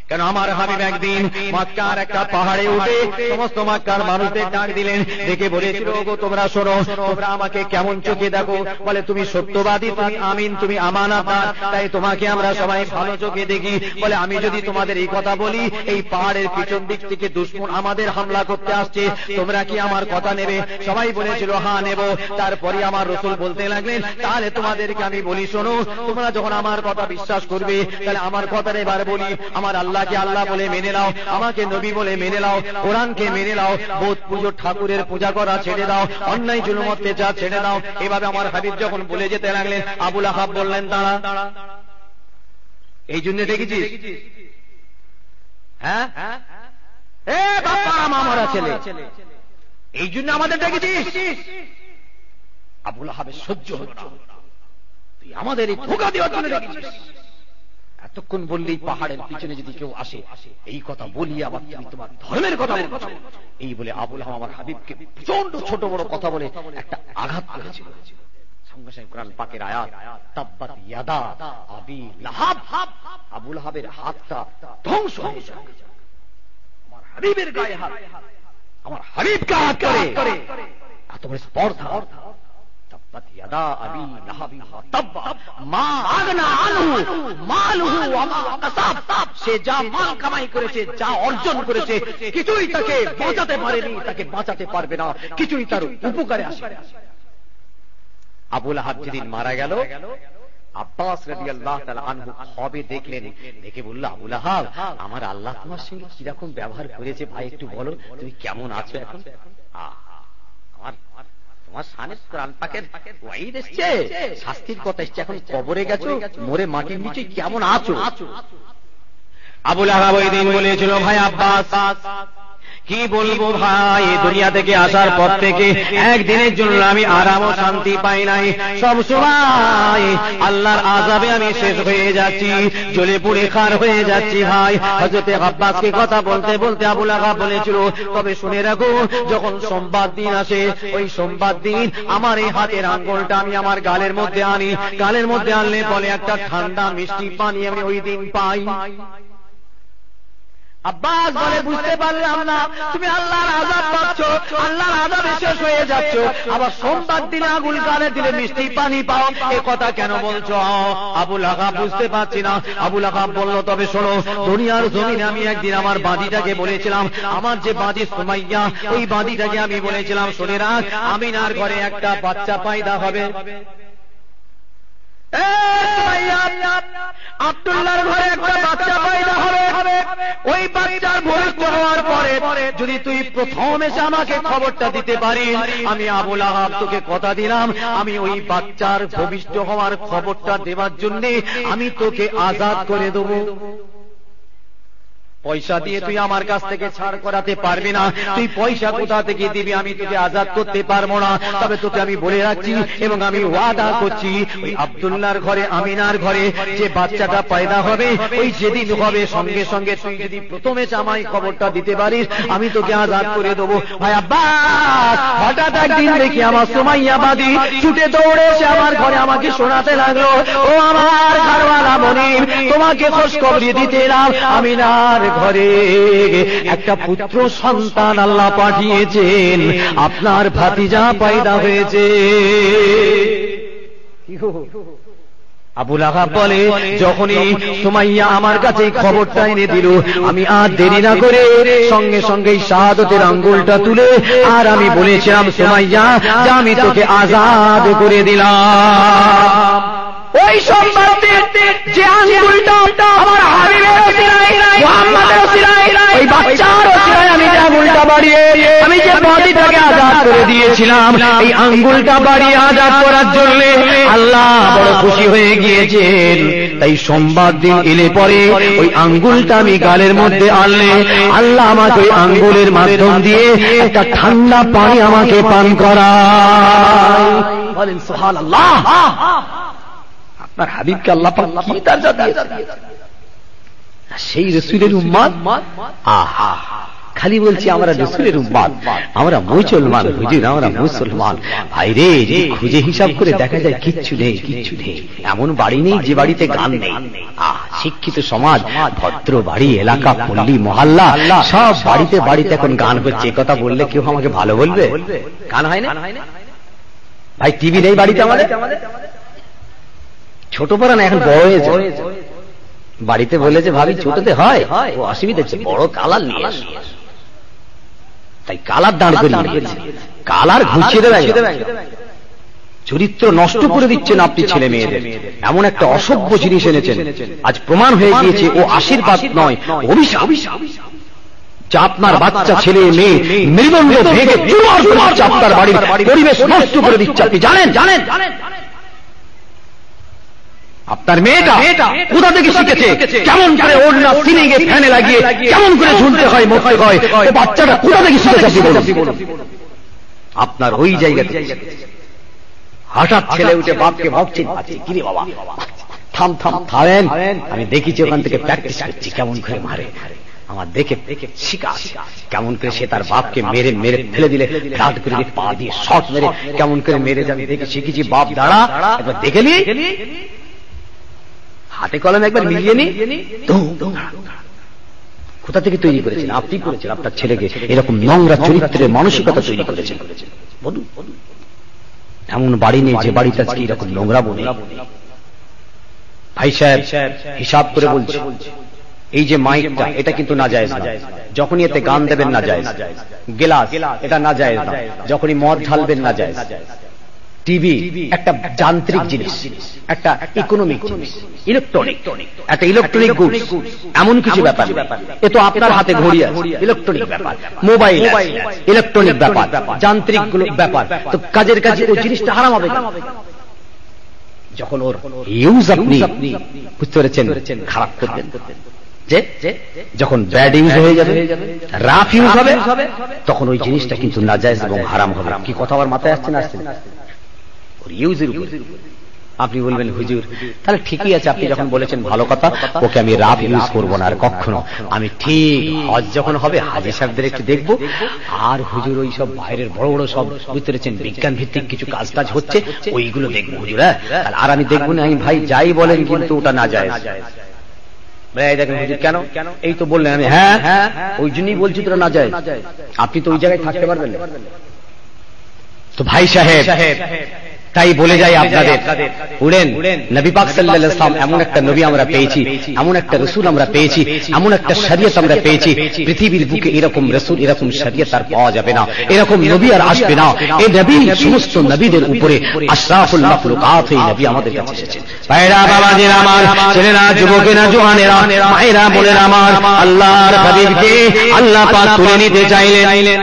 কেন আমার হাবিব একদিন মক্কার একটা পাহাড়ে উঠে সমস্ত মক্কার মানুষদের ডাক দিলেন, ডেকে বলেছিল, ওগো তোমরা শোনো, তোমরা আমাকে কেমন চোখে দেখো? বলে তুমি সত্যবাদী, তুমি আমিন, তুমি আমানতদার, তাই তোমাকে আমরা সবাই ভালো চোখে দেখি। বলে আমি যদি তোমাদের এই কথা বলি, এই পাহাড়ের পিছন দিক থেকে দুশমন আমাদের হামলা করতে আসছে, তোমরা কি আমার কথা নেবে? সবাই বলেছিল হ্যাঁ নেব। তারপরে আমার রাসূল বলতে লাগলেন, তাহলে তোমাদেরকে আমি বলি শোনো, তোমরা যখন আমার কথা বিশ্বাস করবে, তাহলে আমার কথা এবার বলি, আমার আল্লাহ আল্লাহকে আল্লাহ বলে মেনে নাও, আমাকে নবী বলে মেনে নাও, কোরআনকে মেনে নাও, বোধ পুজো ঠাকুরের পূজা করা ছেড়ে দাও, অন্যায় জুলুম অত্যাচার ছেড়ে দাও। এভাবে আমার হাবিব যখন বলে যেতে লাগলেন, আবু লাহাব বললেন দাঁড়া, এই জন্য দেখেছিস? হ্যাঁ, এ বাবা মামারা ছেলে, এই জন্য আমাদের দেখেছিস? আবু লাহাবের সহ্য হলো না, তুই আমাদের এই ধোঁকা দেওয়ার জন্য দেখেছিস? এতক্ষণ বললেই পাহাড়ের পিছনে যদি কেউ আসে এই কথা বলি, আবার তুমি তোমার ধর্মের কথা বলছো, এই বলে আবু লাহাব আমার হাবিবকে প্রচন্ড ছোট বড় কথা বলে একটা আঘাত করেছিল। সঙ্গে সঙ্গে কোরআন পাকের আয়াত, তাব্বাত ইয়াদা আবি লাহাব, আবু লাহাবের হাতটা ধ্বংস হয়ে যায়। আমার হাবিবের গায়ে হাত, আমার হাবিবকে হাত করে এত বড় স্পর্ধা। তাব্বাত ইয়াদা আবি লাহাবি ওয়া তাব্বা মা আগনা আনহু মালুহু ওয়া মা কাসাব, সে যা মাল কামাই করেছে, যা অর্জন করেছে, কিছুই তাকে বাঁচাতে পারেনি, তাকে বাঁচাতে পারবে না, কিছুই তার উপকারে আসে। আবু লাহাব যেদিন মারা গেল, আব্বাস রাদিয়াল্লাহু তাআলা আনহু হবে দেখলেন, দেখে বলল, আবু লাহাব, আমার আল্লাহ তোমার সঙ্গে কিরকম ব্যবহার করেছে ভাই, একটু বলো, তুমি কেমন আছো এখন? তোমার শানে কোরআন পাকের ওয়াইদ এসেছে, শাস্তির কথা এসেছে, এখন কবরে গেছো, মরে মাটির নিচে কেমন আছো? আবু লাহাব ওই দিন বলেছিল, ভাই আব্বাস, কি বলবো ভাই, দুনিয়া থেকে আসার পর থেকে একদিনের জন্য আমি আরাম ও শান্তি পাই নাই, সব সময় আল্লাহর আযাবে আমি শেষ হয়ে যাচ্ছি, জ্বলে পুড়ে খার হয়ে যাচ্ছি ভাই। হযরত আব্বাসকে কথা বলতে বলতে আবু লাহাব বলেছিল, তবে শুনে রাখো, যখন সোমবার দিন আসে, ওই সোমবার দিন আমার এই হাতের আঙ্গুলটা আমি আমার গালের মধ্যে আনি, গালের মধ্যে আনলে বলে একটা ঠান্ডা মিষ্টি পানি আমি ওই দিন পাই। আব্বাস বলে, বুঝতে পারলাম না, তুমি আল্লাহর আযাব পাচ্ছ, আল্লাহর আযাবে শেষ হয়ে যাচ্ছ, আবার সোমবার দিনে আগুন গালে দিলে মিষ্টি পানি পাও, এ কথা কেন বলছো? আবু লাহাব বুঝতে পারছি না। আবু লাহাব বলল, তবে শোনো, দুনিয়ার জমিনে আমি একদিন আমার বাঁধিটাকে বলেছিলাম, আমার যে বাঁধি সুমাইয়া, ওই বাঁধিটাকে আমি বলেছিলাম, শুনে রাখ, আমিনার ঘরে একটা বাচ্চা পয়দা হবে, আব্দুল্লাহর ঘরে একটা বাচ্চা পয়দা হবে, ওই বাচ্চার ভবিষ্য হওয়ার পরে যদি তুই প্রথম এসে আমাকে খবরটা দিতে পারিস, আমি আবু লাহাব তোকে কথা দিলাম, আমি ওই বাচ্চার ভবিষ্য হওয়ার খবরটা দেওয়ার জন্য আমি তোকে আজাদ করে দেবো। পয়সা দিয়ে তুই আমার কাছ থেকে ছাড় করাতে পারবি না, তুই পয়সা কোথা থেকে দিবি, আমি তোকে আজাদ করতে পারবো না। তবে তোকে আমি বলে রাখছি এবং আমি ওয়াদা করছি, ওই আব্দুল্লাহর ঘরে, আমিনার ঘরে যে বাচ্চাটা পয়দা হবে, ওই যেদিন হবে সঙ্গে সঙ্গে তুই যদি প্রথমে আমায় খবরটা দিতে পারিস, আমি তোকে আজাদ করে দেবো। ভাই আব্বাস, হঠাৎ একদিন দেখি আমার সুমাইয়া বাদী ছুটে দৌড়ে এসে আমার ঘরে আমাকে শোনাতে লাগলো, ও আমার ঘরওয়ালা মনিব, তোমাকে খোঁজখবরি দিতে এলাম, আমিনার ঘরে একটা পুত্র সন্তান আল্লাহ পাঠিয়েছেন, আপনার ভাতিজা পয়দা হয়েছে। আবু লাহাব বলে, যখনই সুমাইয়া আমার কাছে খবরটা এনে দিল, আমি আর দেরি না করে সঙ্গে সঙ্গে শাহাদাতের আঙ্গুলটা তুলে আর আমি বলেছিলাম, সুমাইয়া, যে আমি তোকে আজাদ করে দিলাম। ওই সোমবার যে আঙ্গুলটা আমার হাবিবের ওসিলায়, মুহাম্মাদের ওসিলায়, ওই বাচ্চার ওসিলায় আমি যে আঙ্গুলটা বাড়িয়ে আমি যে বাদীটাকে আজাদ করে দিয়েছিলাম, এই আঙ্গুলটা বাড়িয়ে আজাদ করার জন্য আল্লাহ বড় খুশি হয়ে গিয়েছেন। তাই সোমবার দিন এলে পরে ওই আঙ্গুলটা আমি গালের মধ্যে আনলে আল্লাহ আমাকে ওই আঙ্গুলের মাধ্যম দিয়ে একটা ঠান্ডা পানি আমাকে পান করায়। বলেন সুবহানাল্লাহ। আপনার হাবিবকে আল্লাহ পাক কি দরজা দিয়েছেন, সেই রাসূলের উম্মত। আহা, খালি বলছি আমরা রাসূলের উম্মত, আমরা মুসলমান হুজুর, আমরা মুসলমান। ভাইরে, খুঁজে হিসাব করে দেখা যায় কিচ্ছু নেই, কিচ্ছু নেই। এমন বাড়ি নেই যে বাড়িতে গান নেই। শিক্ষিত সমাজ, ভদ্র বাড়ি, এলাকা, পল্লী, মহল্লা, সব বাড়িতে বাড়িতে এখন গান হচ্ছে। কথা বললে কেউ আমাকে ভালো বলবে? গান হয় না ভাই? টিভি নেই বাড়িতে আমাদের? ছোট পড়া না, এখন বড় হয়েছে। বাড়িতে বলে যে ভাবি ছোটতে হয়, ও অসুবিধা হচ্ছে, বড় কালার নিয়ে আসে, তাই কালার দাঁড় করিয়ে, কালার ঘুষিয়ে দেবে। চরিত্র নষ্ট করে দিচ্ছেন আপনি ছেলে মেয়েদের, এমন একটা অসভ্য জিনিস এনেছেন। আজ প্রমাণ হয়ে গিয়েছে ও আশীর্বাদ নয়, অভিশাপ। যা আপনার বাচ্চা ছেলে মেয়ে মেরুদণ্ড ভেঙে চুরমার করে দিচ্ছে, আপনার বাড়ির পরিবেশ নষ্ট করে দিচ্ছে। আপনি জানেন আপনার মেয়েটা কোথা থেকে শিখেছে, কেমন করে ওড়না সিনে গিয়ে ফ্যানে লাগিয়ে কেমন করে ঝুলতে হয়, মরতে হয়, ও বাচ্চাটা কোথা থেকে শিখেছে বলুন। আপনার ওই জায়গাতে হঠাৎ ছেলে উঠে বাপকে ভাবছেন, কি রে বাবা থামেন, আমি দেখেছি ওখান থেকে প্র্যাকটিস করছি কেমন করে মারে, আমার দেখে শিখা কেমন করে সে তার বাপকে মেরে মেরে ফেলে দিলে রাত করে পা দিয়ে শট মেরে কেমন করে মেরে যাবে দেখে শিখেছি। বাপ দাঁড়া, একবার দেখে নি, হাতে কলমে একবার মিলিয়ে নি। কোথা থেকে তৈরি করেছেন? আপনি করেছেন আপনার ছেলেকে এরকম নোংরা চরিত্রের মানসিকতা তৈরি করেছেন। বলুন, এমন বাড়ি নেই যে বাড়িতে আজকে এরকম নোংরা বনে। ভাই সাহেব হিসাব করে বলছি, এই যে মাইকটা এটা কিন্তু নাজায়েজ না, যখনই এতে গান দেবেন নাজায়েজ। গেলাস এটা নাজায়েজ না, যখনই মদ ঢালবেন নাজায়েজ। টিভি একটা যান্ত্রিক জিনিস, একটা ইকোনমিক জিনিস, ইলেকট্রনিক, একটা ইলেকট্রনিক গুডস, এমন কিছু ব্যাপার। এ তো আপনার হাতে ঘড়ি আছে, ইলেকট্রনিক ব্যাপার, মোবাইল ইলেকট্রনিক ব্যাপার, যান্ত্রিক ব্যাপার। তো কাজের কাজে ওই জিনিসটা হারাম হবে। যখন ওর ইউজ আপনি বুঝতে পেরেছেন খারাপ করবেন, যে যখন ব্যাড ইউজ হয়ে যাবে, রাফ ইউজ হবে, তখন ওই জিনিসটা কিন্তু নাজায়েজ এবং হারাম হবে। কি কথা আমার মাথায় আসছে না? আসছে ওর ইউজের উপরে। আপনি বলবেন হুজুর তাহলে ঠিকই আছে, আপনি যখন বলেছেন ভালো কথা, ওকে আমি রাফ ইউজ করবো না আর কখনো। আমি ঠিক হজ যখন হবে হাজী সাহেবদের একটু দেখবো, আর হুজুর ওই সব বাইরের বড় বড় সব বুঝতে পেরেছেন বিজ্ঞান ভিত্তিক কিছু কাজ টাজ হচ্ছে ওইগুলো দেখবো হুজুর। আর আমি দেখবো না, আমি ভাই যাই বলেন কিন্তু ওটা নাজায়েজ। দেখেন হুজুর কেন, এই তো বললেন। আমি হ্যাঁ ওই জন্যই বলছি তোরা নাজায়েজ, আপনি তো ওই জায়গায় থাকতে পারবেন না। তো ভাই সাহেব তাই বলে যাই আপনাদের, উড়েন নবী পাক সাল্লাল্লাহু আলাইহি ওয়াসাল্লাম এমন একটা নবী আমরা পেয়েছি, এমন একটা রাসূল আমরা পেয়েছি, এমন একটা শরীয়ত আমরা পেয়েছি, পৃথিবীর বুকে এরকম রাসূল এরকম শরীয়ত আর পাওয়া যাবে না, এরকম নবী আর আসবে না। এই নবী সমস্ত নবীদের উপরে আশরাফুল মাখলুকাত, এই নবী আমাদের কাছে এসেছেন। ভাইরা বাবাজিরা আমার, ছেলেরা যুবকেরা জওয়ানেরা মায়েরা বোনেরা আমার, আল্লাহর হাবিবকে আল্লাহ পাক তুলে নিতে চাইলেন।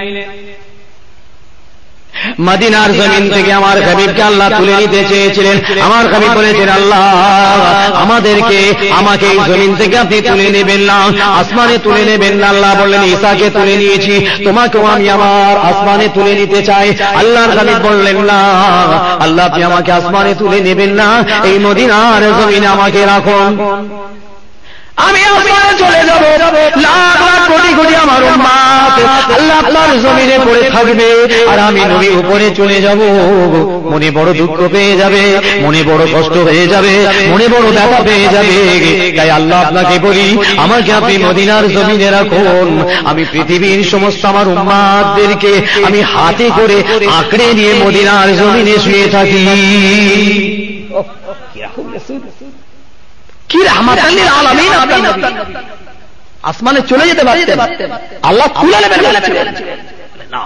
মদিনার জমিন থেকে আমার হাবিবকে আল্লাহ তুলে নিতে চেয়েছিলেন। আমার হাবিব বলেছেন, আল্লাহ আমাকে এই জমিন থেকে আপনি তুলে নেবেন না, আসমানে তুলে নেবেন না। আল্লাহ বললেন, ঈসাকে তুলে নিয়েছি, তোমাকেও আমি আমার আসমানে তুলে নিতে চাই। আল্লাহর হাবিব বললেন, না আল্লাহ আপনি আমাকে আসমানে তুলে নেবেন না, এই মদিনার জমিনে আমাকে রাখুন। আমি আসমানে চলে যাব, লাখ লাখ কোটি কোটি আমার উম্মত আল্লাহ আপনার জমিনে পড়ে থাকবে, আর আমি নবী উপরে চলে যাব। মনে বড় দুঃখ পেয়ে যাবে, মনে বড় কষ্ট হয়ে যাবে, মনে বড় ব্যথা পেয়ে যাবে। তাই আল্লাহ আপনাকে বলি, আমাকে আপনি মদিনার জমিনে রাখুন, আমি পৃথিবীর সমস্ত আমার উম্মতদেরকে আমি হাতে করে আঁকড়ে নিয়ে মদিনার জমিনে শুয়ে থাকি। কি রাহমাতাল লিল আলামিন, আসমানে চলে যেতে পারতেন, আল্লাহ তুলে নেবেন না।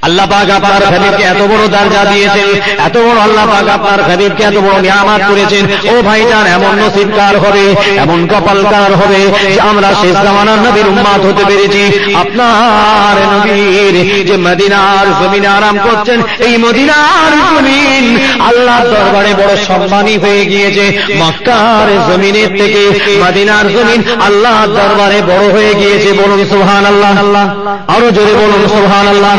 আল্লাহ পাক আপনার হাবিবকে এত বড় দরজা দিয়েছেন, এত বড় আল্লাহ পাক আপনার হাবিবকে এত বড় নিয়ামত করেছেন। ও ভাইজান, এমন নসিবকার হবে, এমন কপালকার হবে যে আমরা শেষ জামানার নবীর উম্মত হতে পেরেছি। আপনার নবীর যে মদিনার জমিনে আরাম করছেন, এই মদিনার জমিন আল্লাহর দরবারে বড় সম্মানী হয়ে গিয়েছে। মক্কার জমিনের থেকে মদিনার জমিন আল্লাহর দরবারে বড় হয়ে গিয়েছে। বলুন সুবহানাল্লাহ, আরো জোরে বলুন সুবহানাল্লাহ।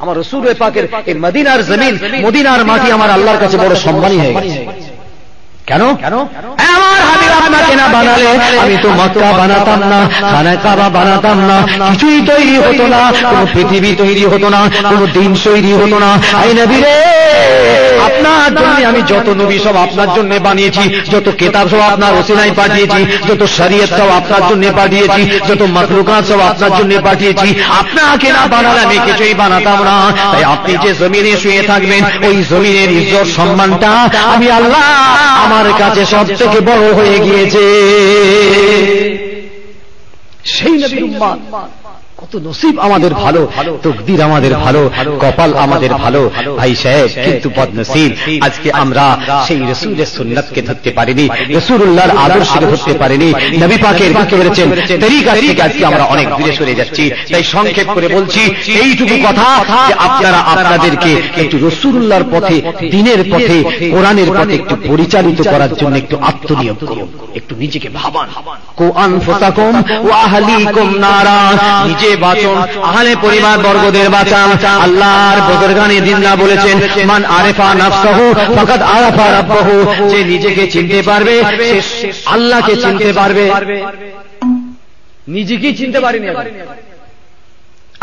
আমার রাসূল পাকের এই মদিনার জমিন, মদিনার মাটি আমার আল্লাহর কাছে বড় সম্মানী হয়ে গেছে। কেন? আমার হাবিব আপনাকে না বানালে আমি তো মক্কা বানাতাম না, খানা কাবা বানাতাম না, কিছুই তৈরি হতো না, কোন পৃথিবী তৈরি হতো না, কোন দিন তৈরি হতো না। এই নবী রে, আপনার জন্য আমি যত নবী সব আপনার জন্য বানিয়েছি, যত কিতাব সব আপনার ওসিলায় পাঠিয়েছি, যত শরীয়ত সব আপনার জন্য পাঠিয়েছি, যত মাখলুকাত সব আপনার জন্য পাঠিয়েছি। আপনাকে না বানালে আমি কিছুই বানাতাম না। তাই আপনি যে জমিনে শুয়ে থাকবেন, ওই জমিনের ইজ্জত সম্মানটা আমি আল্লাহ আমার কাছে সব থেকে বড় হয়ে গিয়েছে। সেই নবীর উম্মত কত নসিব আমাদের ভালো, তকদির আমাদের ভালো, কপাল আমাদের ভালো ভাই সাহেব, কিন্তু বদনসিব আজকে আমরা সেই রাসূলের সুন্নাতকে ধরতে পারিনি, রাসূলুল্লাহর আদর্শকে ধরতে পারিনি, নবী পাকের কি বলেছেন তরিকা থেকে আজকে আমরা অনেক দূরে সরে যাচ্ছি। তাই সংক্ষেপ করে বলছি এইটুকু কথা যে আপনারা আপনাদেরকে একটু রাসূলুল্লাহর পথে, দ্বীনের পথে, কোরআনের পথে একটু পরিচালিত করার জন্য একটু আত্মনিয়োগ করুন, একটু নিজেকে ভাবান। কো আনফুসাকুম ওয়া আহলিকুম নারা, নিজে বাঁচুন, আহলে পরিবার বর্গদের বাঁচান। আল্লাহর বুজুর্গানে দিনরা বলেছেন মান আরেফা নাফসাহু ফাকাদ আরাফা রাব্বাহু, যে নিজেকে চিনতে পারবে সে আল্লাহকে চিনতে পারবে। নিজেকে চিনতে পারেনি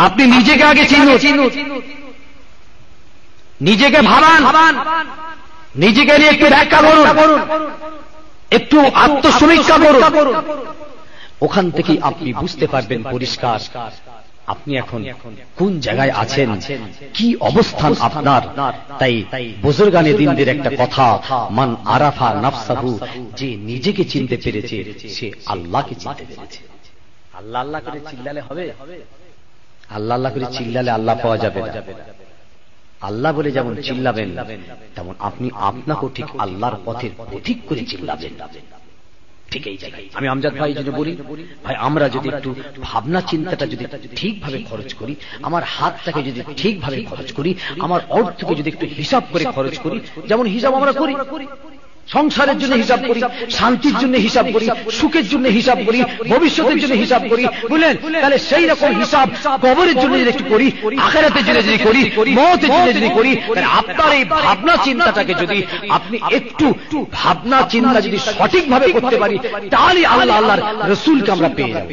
আপনি, নিজেকে আগে চিনুন, নিজেকে ভাবান, নিজেকে নিয়ে একটু ব্যাখ্যা করুন, একটু আত্মসমীক্ষা করুন। ওখান থেকে আপনি বুঝতে পারবেন পরিষ্কার আপনি এখন কোন জায়গায় আছেন, কি অবস্থান আপনার। তাই বুজুর্গানে দিনদের একটা কথা, মান আরাফা নাফসাহু, যে নিজেকে চিনতে পেরেছে সে আল্লাহকে চিনতে পেরেছে। আল্লাহ আল্লাহ করে চিল্লালে হবে? আল্লাহ আল্লাহ করে চিল্লালে আল্লাহ পাওয়া যাবে না। আল্লাহ বলে যেমন চিল্লাবেন তেমন আপনি আপনাকেও ঠিক আল্লাহর পথের পথিক করে চিল্লাবেন। ঠিক এই জায়গায় আমি আমজাদ ভাই জন্য বলি, ভাই আমরা যদি একটু ভাবনা চিন্তাটা যদি ঠিকভাবে খরচ করি, আমার হাতটাকে যদি ঠিকভাবে খরচ করি, আমার অর্থকে যদি একটু হিসাব করে খরচ করি, যেমন হিসাব আমরা করি, সংসারের জন্য হিসাব করি, শান্তির জন্য হিসাব করি, সুখের জন্য হিসাব করি, ভবিষ্যতের জন্য হিসাব করি, বুঝলেন? তাহলে সেই রকম হিসাব কবরের জন্য যদি একটু করি, আখিরাতের জন্য যদি করি, মওতের জন্য যদি করি, তাহলে আপনার এই ভাবনা চিন্তাটাকে যদি আপনি একটু ভাবনা চিন্তা যদি সঠিকভাবে করতে পারি, তাহলে আল্লাহ আল্লাহর রাসূলকে আমরা পেয়ে যাব।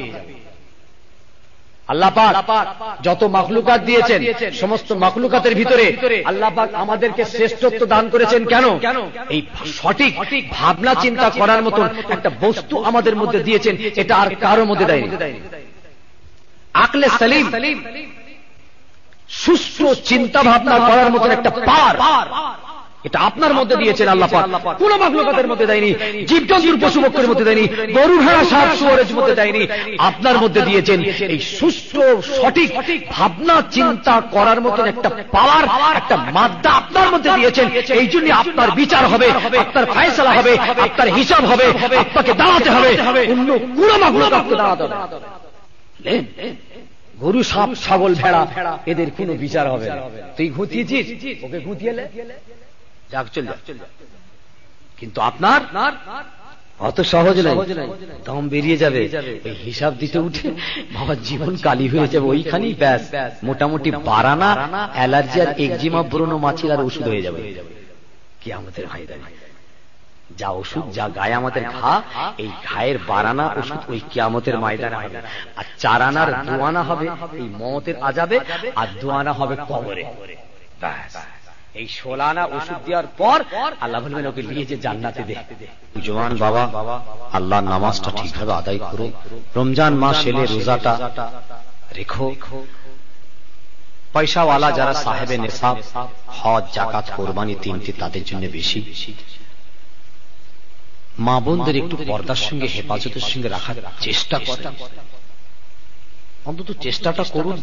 আল্লাহ পাক যত মাখলুকাত দিয়েছেন, সমস্ত মাখলুকাতের ভিতরে আল্লাহ পাক আমাদেরকে শ্রেষ্ঠত্ব দান করেছেন। কেন? এই সঠিক ভাবনা চিন্তা করার মতন একটা বস্তু আমাদের মধ্যে দিয়েছেন, এটা আর কারো মধ্যে দেয়নি। আকলে সালিম, সুস্থ চিন্তা ভাবনা করার মতন একটা পার, এটা আপনার মধ্যে দিয়েছেন আল্লাহ পাক, কোন মাখলুকাতের মধ্যে দেয়নি, জীবজন্তুর পশু পক্ষের মধ্যে দেয়নি, গরু ভেড়া সাপ শুয়োরের মধ্যে দেয়নি। আপনার মধ্যে দিয়েছেন এই সুস্থ সঠিক ভাবনা চিন্তা করার মতন একটা পাওয়ার, একটা মাদ্দা আপনার মধ্যে দিয়েছেন। এই জন্য আপনার বিচার হবে, আপনার ফয়সালা হবে, আপনার হিসাব হবে, আপনাকে দাঁড়াতে হবে, অন্য কোন মাখলুকাতকে দাঁড়াতে হবে। গরু সাপ ছাগল ভেড়া এদের কোনো বিচার হবে না। তুই ঘুঁতিয়েছিস, ওকে ঘুঁতিয়ে যাক চল যা। কিন্তু আপনার অত সহজ নয়, দম বেরিয়ে যাবে, ওই হিসাব দিতে উঠে বাবা জীবন কালি হয়ে যাবে, ওইখানেই ব্যাস মোটামুটি বারানা, অ্যালার্জি আর একজিমা, ব্রণ মাছির আর ওষুধ হয়ে যাবে। কি আমাদের ময়দানে যা ওষুধ, যা গায়ে আমাদের ঘা, এই ঘায়ের বারানা ওষুধ ওই কিয়ামতের ময়দানে হবে। আর 4 আনার 2 আনা হবে এই মওতের আযাবে, আর 2 আনা হবে কবরে। ব্যাস এই 16 আনা ওষুধ দেওয়ার পর আল্লাহ বলবেন ওকে নিয়ে যে জান্নাতে দে। জওয়ান বাবা, আল্লাহর নামাজটা ঠিকভাবে আদায় করো, রমজান মাস এলে রোজাটা রেখো, পয়সাওয়ালা যারা সাহেবে নেশাব, হজ, যাকাত, কোরবানি 3টি তাদের জন্য বেশি। মা বোনদের একটু পর্দার সঙ্গে হেফাজতের সঙ্গে রাখার চেষ্টা করেন, অন্তত চেষ্টাটা করুন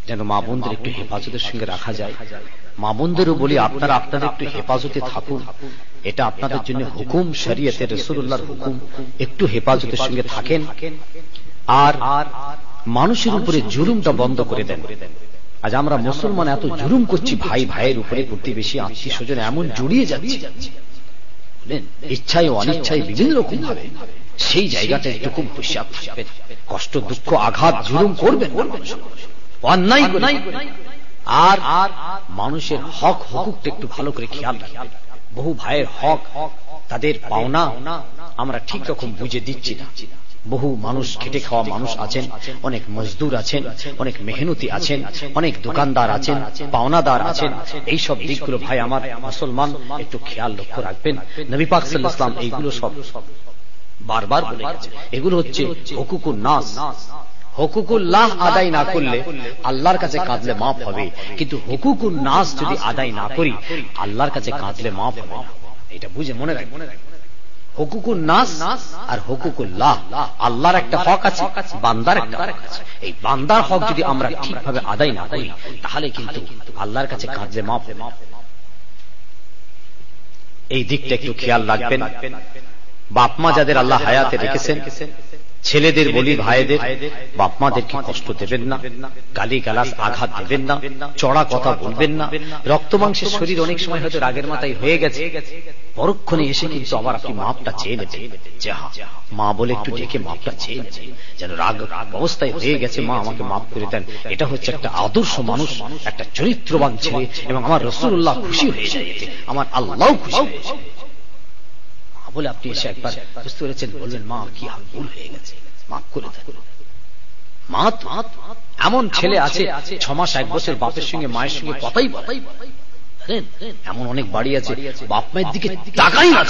যেন মা বোনদের একটু হেফাজতের সঙ্গে রাখা যায়। মা বোনদেরও বলি আপনারা আপনাদের একটু হেফাজতে থাকুন, এটা আপনাদের জন্য হুকুম, শরীয়তের রাসূলুল্লাহর হুকুম, একটু হেফাজতের সঙ্গে থাকেন। আর মানুষের উপরে জুলুমটা বন্ধ করে দেন। আজ আমরা মুসলমান এত জুলুম করছি, ভাই ভাইয়ের উপরে, প্রতিবেশী আত্মীয় স্বজন এমন জড়িয়ে যাচ্ছে, ইচ্ছায় ও অনিচ্ছায় বিভিন্ন রকম ভাবে। সেই জায়গাটা একটু খুব হুঁশিয়ার থাকবেন। কষ্ট, দুঃখ, আঘাত, জুলুম করবেন, অন্যায় আর মানুষের হক হুকুকটা একটু ভালো করে খেয়াল রাখবেন। বহু ভাইয়ের হক, তাদের পাওনা আমরা ঠিক রকম বুঝে দিচ্ছি না। বহু মানুষ, খেটে খাওয়া মানুষ আছেন, অনেক মজদুর আছেন, অনেক মেহনতি আছেন, অনেক দোকানদার আছেন, পাওনাদার আছেন। এইসব দিকগুলো ভাই আমার মুসলমান একটু খেয়াল লক্ষ্য রাখবেন। নবী পাক সাল্লাল্লাহু আলাইহি ওয়াসাল্লাম এইগুলো সব বারবার বলে গেছেন। এগুলো হচ্ছে হুকুকুন নাস। হুকুকুল্লাহ আদায় না করলে আল্লাহর কাছে কাঁদলে মাফ হবে, কিন্তু হুকুকুন নাস যদি আদায় না করি আল্লাহর কাছে কাঁদলে মাফ হবে না। এটা বুঝে মনে রাখবেন। হুকুকুন নাস আর হুকুকুল্লাহ। আল্লাহর একটা হক আছে, বান্দার একটা হক আছে। এই বান্দার হক যদি আমরা ঠিকভাবে আদায় না করি তাহলে কিন্তু আল্লাহর কাছে কাঁদলে মাপ। এই দিকটা একটু খেয়াল রাখবেন। বাপ মা যাদের আল্লাহ হায়াতে রেখেছেন, ছেলেদের বলি ভাইদের, বাপ মাদেরকে কষ্ট দেবেন না, গালি গালাজ আঘাত দেবেন না, চড়া কথা বলবেন না। রক্ত মাংসের শরীর অনেক সময় হয়তো রাগের মাথায় হয়ে গেছে, পরক্ষণে এসে কিন্তু আবার আপনি মাপটা চেয়ে নেবেন, যে মা বলে একটু ডেকে মাপটা চেয়ে নেবেন, যেন রাগ অবস্থায় হয়ে গেছে, মা আমাকে মাফ করে দেন। এটা হচ্ছে একটা আদর্শ মানুষ, একটা চরিত্রবান ছেলে, এবং আমার রাসূলুল্লাহ খুশি হয়ে যায়, এতে আমার আল্লাহও খুশি হয়ে যায়। বলে আপনি এসে একবার বুঝতে পেরেছেন, বলবেন মা কি ভুল হয়ে গেছে, মাফ করে দেন। মা এমন ছেলে আছে 6 মাস 1 বছর বাপের সঙ্গে মায়ের সঙ্গে কথাই বলে, এমন অনেক বাড়ি আছে বাপ মায়ের দিকে তাকাই না।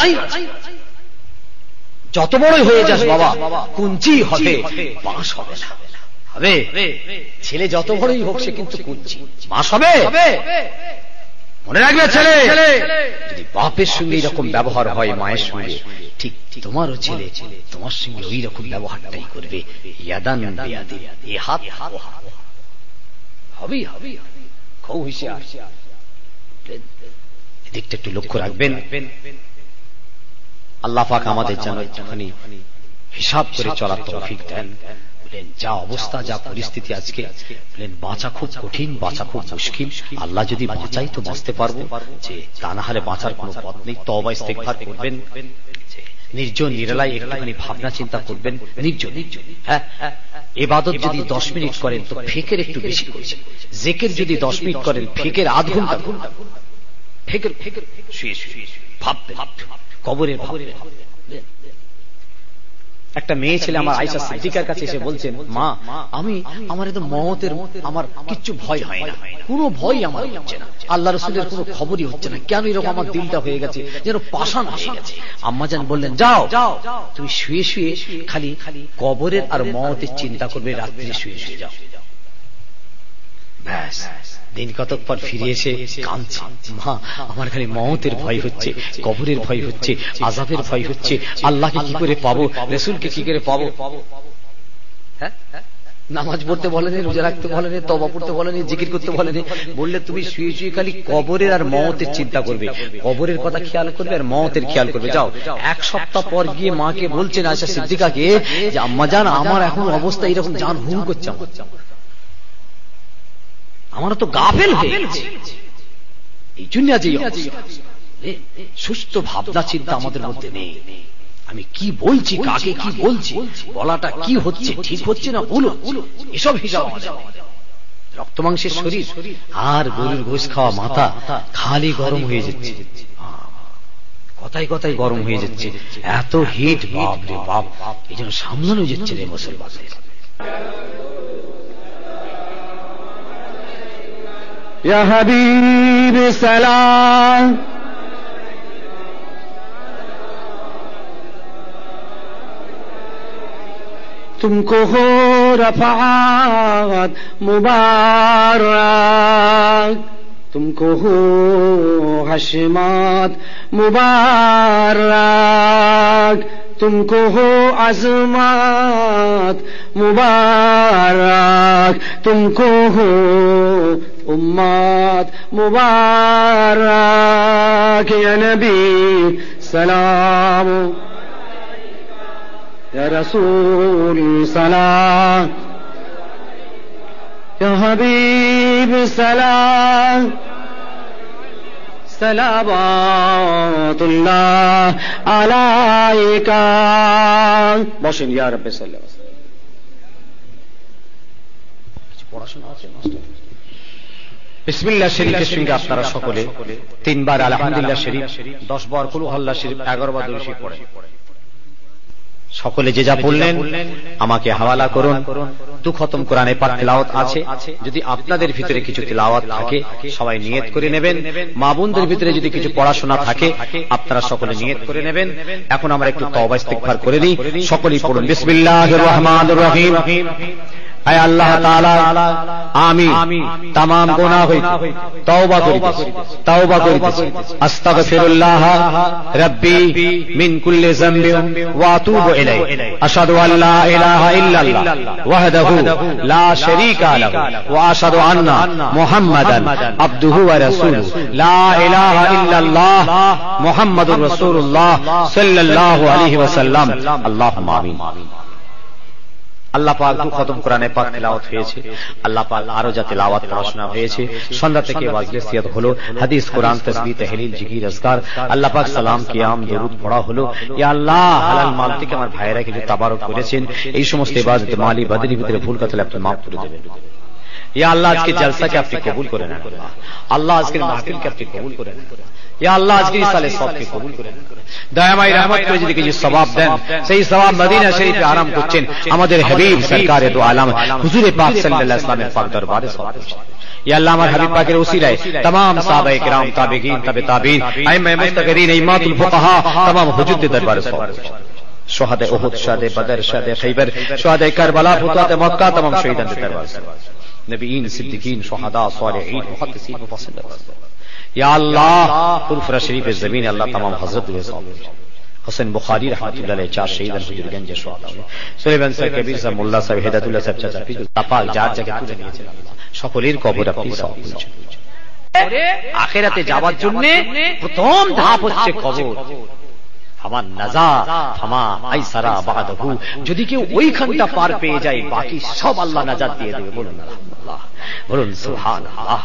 যত বড়ই হয়ে যাস বাবা, কুঞ্চি হবে, বাঁশ হবে না। হবে ছেলে যত বড়ই হোক, সে কিন্তু কুঞ্চি, বাঁশ হবে। মনে রাখবে ছেলে, যদি বাপের সঙ্গে এইরকম ব্যবহার হয় মায়ের সঙ্গে, ঠিক তোমারও ছেলে তোমার সঙ্গে ওই রকম ব্যবহারটাই করবে। ইয়াদান বিয়াদি, এ হাত হবেই হবে। খুব হুঁশিয়ার, এদিকটা একটু লক্ষ্য রাখবেন। আল্লাহ পাক আমাদের যেন একটুখানি হিসাব করে চলার তৌফিক দেন। যা অবস্থা, যা পরিস্থিতি আজকে, বাঁচা খুব কঠিন, বাঁচা খুব মুশকিল। আল্লাহ যদি বাঁচাই তো বাঁচতে পারবো, যে তা না হলে বাঁচার কোনো পথ নেই। তওবা ইস্তেগফার করবেন, নির্জন নিরালায় একটুখানি ভাবনা চিন্তা করবেন, নির্জন। হ্যাঁ, ইবাদত যদি 10 মিনিট করেন তো ফিকির একটু বেশি করছেন। জিকির যদি 10 মিনিট করেন, ফিকির আধ ঘন্টা। ফিকির শুয়ে শুয়ে ভাববেন, কবরের ভাববেন। একটা মেয়ে ছেলে আমার আয়েশা সিদ্দিকার কাছে এসে বলছেন, মা আমার তো মওতের আমার কিচ্ছু ভয় হয় না, কোনো ভয় আমার হচ্ছে না, আল্লাহ রাসূলের কোনো খবরই হচ্ছে না, কেন এরকম আমার দিলটা হয়ে গেছে, যেন পাষাণ হয়ে গেছে। আম্মাজান বললেন, যাও তুমি শুয়ে শুয়ে খালি কবরের আর মওতের চিন্তা করবে, রাত্রে শুয়ে শুয়ে যাও। ব্যাস, দিন কতক পর ফিরে এসে কাঁদছে, মা আমার খালি মওতের ভয় হচ্ছে, কবরের ভয় হচ্ছে, আযাবের ভয় হচ্ছে, আল্লাহকে কি করে পাবো, রাসূলকে কি করে পাবো। হ্যাঁ, নামাজ পড়তে বলেনি, রোজা রাখতে বলেনি, তওবা পড়তে বলেনি, জিকির করতে বলেনি, বললে তুমি শুয়ে শুয়ে খালি কবরের আর মওতের চিন্তা করবে, কবরের কথা খেয়াল করবে আর মওতের খেয়াল করবে। যাও। 1 সপ্তাহ পর গিয়ে মাকে বলছেন আয়েশা সিদ্দিকাকে, যে আম্মা জান আমার এখন অবস্থা এরকম, জান হুম করছে, আমার তো গাফেল হয়ে গেছে। এই জন্য আজ এই অবস্থা। সুস্থ ভাবনা চিন্তা আমাদের মধ্যে নেই। আমি কি বলছি, কাকে কি বলছি, বলাটা কি হচ্ছে, ঠিক হচ্ছে না ভুল, এসব হিসাব। রক্ত মাংসের শরীর আর গরুর গোশ খাওয়া মাথা খালি গরম হয়ে যাচ্ছে, কথায় কথায় গরম হয়ে যাচ্ছে, এত হিট, বাপ রে বাপ, এই জন্য সামলানো যাচ্ছে রে মুসলমানদের। या हबीब सलाम, तुमको हो रफ़ात मुबारक, तुमको हो हशमत मुबारक, तुमको हो अज़मत मुबारक, तुमको हो उम्मत मुबारक। या नबी सलाम, या रसूल सलाम, या हबीब सलाम, सलावतुल्लाह अलैका। বসেন, ইয়া রাব্বি সাল্লাল্লাহু আলাইহি ওয়াসাল্লাম। পড়াশোনা আছে মাস্টার। বিসমিল্লাহ শরীফের সঙ্গে আপনারা সকলে 3 বার আলহামদুলিল্লাহ শরীফ, 10 বার কুল আল্লাহ শরীফ, 11 বার দরুদ শরীফ পড়েন। সকলে যে যা পড়লেন আমাকে হাওয়ালা করুন। 2 খতম কোরআনে পাক তেলাওয়াত আছে, যদি আপনাদের ভিতরে কিছু তেলাওয়াত থাকে সবাই নিয়ত করে নেবেন। মা বোনদের ভিতরে যদি কিছু পড়াশোনা থাকে আপনারা সকলে নিয়ত করে নেবেন। এখন আমরা একটু তওবা ইস্তিগফার করে নিই, সকলেই পড়ুন। বিসমিল্লাহির রহমানির রহিম। আয় আল্লাহ তাআলা আমি तमाम গুনাহ হইতে তওবা করিতেছি আস্তাগফিরুল্লাহ রাব্বি মিন কুল্লি যামবিন ওয়া আতুবু ইলাইহি আশহাদু আল লা ইলাহা ইল্লাল্লাহ ওয়াহদাহু লা শারীকা লাহু ওয়া আশহাদু আন্না মুহাম্মাদান আবদুহু ওয়া রাসূলুহু লা ইলাহা ইল্লাল্লাহ মুহাম্মাদুর রাসূলুল্লাহ সাল্লাল্লাহু আলাইহি ওয়াসাল্লাম আল্লাহুম্মা আমিন। আল্লাহ পাক দু খতম কোরআনে পাক তেলাওয়াত হয়েছে, আল্লাহ পাক আরো যা তেলাওয়াত পড়াশোনা হয়েছে, সন্ধ্যা থেকে ওয়াজিয়াত হলো, হাদিস কোরআন তাসবিহ তাহলিল জিকির আজকার, আল্লাহ পাক সালাম কিয়াম দরুদ পড়া হলো। ইয়া আল্লাহ হালাল মাল থেকে আমার ভাইয়েরা কিছু তাবারক করেছেন, এই সমস্ত ইবাদত মালি বাদনী ভিতরে ভুল কথা আপনি মাফ করে দেবেন। ইয়া আল্লাহ আজকে জলসাকে আপনি কবুল করে নেন, আল্লাহ আজকের মাহফিলকে আপনি কবুল করে নেন, ইয়া আল্লাহ আজকের ইসালে সবকে কবুল করে নেন, দয়াময় রহমত করে যদি কিছু সওয়াব দেন, সেই সওয়াব মদিনা শরীফে আরাম করছেন আমাদের হাবিব সরকারে দু আলম হুজুরে পাক সাল্লাল্লাহু আলাইহি ওয়াসাল্লামের পাক দরবারে সওয়াব করছেন। ইয়া আল্লাহ আমার হাবিব পাকের ওসিলায় तमाम সাহাবায়ে কেরাম তাবেঈন তবে তাবেঈন আইম্মায়ে মুস্তাকিরিন ইমাতুল ফুকাহা तमाम হুজুরদের দরবারে সওয়াব করছেন। শুহাদায়ে উহুদ, শুহাদায়ে বদর, শুহাদায়ে খাইবার, শুহাদায়ে কারবালা, ফুতাতে মক্কা तमाम শহীদদের দরবারে নবীন, সিদ্দিকিন, শুহাদা, সালেহিন, মুহাদ্দিসিন, মুফাসসিরিন। ইয়া আল্লাহ ফুরফুরা শরীফের জমিনে আল্লাহ तमाम হযরত হুয়ে সওয়াব হোসেন বুখারী রাহমাতুল্লাহ আলাইহি চার শহীদান হুজুরগঞ্জে শুহাদা, সুলাইমান সাহেব কবির সাহেব, মোল্লা সাহেব, হেদায়েতুল্লাহ সাহেব, চাচা ফিজুল পাক যার জায়গা তুলে নিয়েছেন, সকলের কবর আপনি সওয়াব করেছেন। আখিরাতে যাওয়ার জন্য প্রথম ধাপ হচ্ছে কবর। আমার নাজাত ফামা আইসারা বাদাহু, যদি কেউ ওইখানটা পার পেয়ে যায় বাকি সব আল্লাহ নাজাত দিয়ে দেবে। বলুন আল্লাহ, বলুন সুবহানাল্লাহ।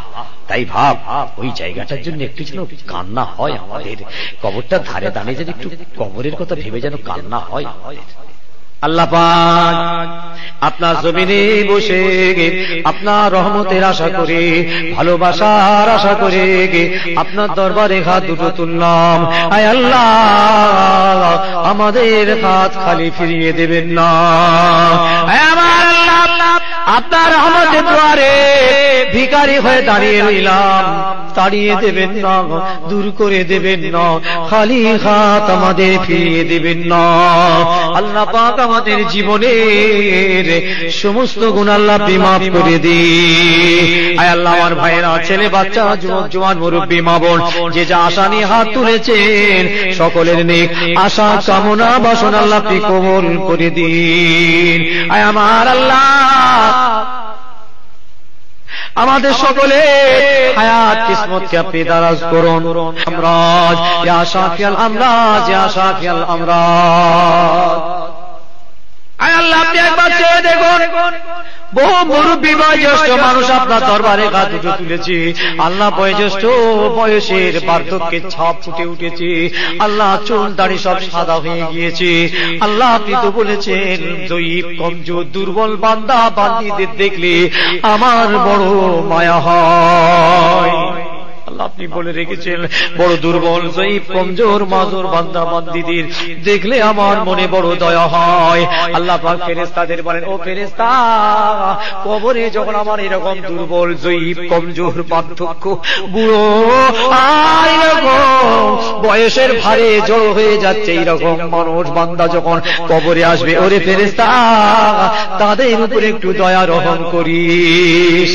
তাই ভাব ওই জায়গাটার জন্য একটু যেন কান্না হয় আমাদের, কবরটা ধারে দাঁড়িয়ে যদি একটু কবরের কথা ভেবে যেন কান্না হয় আমাদের। আল্লাহ পাক আপনার জমিনে বসে আপনার রহমতের আশা করে, ভালোবাসার আশা করে আপনার দরবারে হাত দুটো তুললাম। আয় আল্লাহ আমাদের হাত খালি ফিরিয়ে দেবেন না। আয় আমার আল্লাহ আপনার রহমতের দুয়ারে ভিখারি হয়ে দাঁড়িয়ে রইলাম, তাড়িয়ে দেবেন না, দূর করে দেবেন না, খালি হাত আমাদের ফিরিয়ে দেবেন না। আল্লাহ পাক আমাদের জীবনের সমস্ত গুনাহ আল্লাহ আপনি মাফ করে দিন। আয় আল্লাহ আমার ভাইয়েরা, ছেলে বাচ্চা, যুবক জওয়ান, মুরব্বী, মা বোন, যে যা আশা নিয়ে হাত তুলেছেন সকলের নেক আশা কামনা বাসনা আল্লাহ আপনি কবুল করে দিন। আয় আমার আল্লাহ আমাদের সকলে হায়াত কিসমতকে আপনি দারাজ করুন। আমরাজ ইয়া শাফিয়াল আমরাজ, ইয়া শাফিয়াল আমরাজ। আয় আল্লাহ আপনি একবার চেয়ে দেখুন, বহু মুরব্বী বয়োজ্যেষ্ঠ মানুষ আপনার দরবারে হাত দুটো তুলেছে। আল্লাহ বয়োজ্যেষ্ঠ বয়সের বার্ধক্যের ছাপ ফুটে উঠেছে, আল্লাহ চুল দাড়ি সব সাদা হয়ে গিয়েছে। আল্লাহ আপনি তো বলেছেন জয়ীব কমজোর দুর্বল বান্দা বান্দীদের দেখলে আমার বড় মায়া হয়। আল্লাহ আপনি বলে রেখেছেন বড় দুর্বল জয়ীব কমজোর মাজুর বান্দা বান্দীদের দেখলে আমার মনে বড় দয়া হয়। আল্লাহ পাক ফেরেশতাদের বলেন, ও ফেরেশতা, কবরে যখন আমার এরকম দুর্বল জয়ীব কমজোর বার্ধক্য বুড়ো আর এরকম বয়সের ভারে জড় হয়ে যাচ্ছে এইরকম মানুষ বান্দা যখন কবরে আসবে, ওরে ফেরেশতা তাদের উপরে একটু দয়া রহম করিস।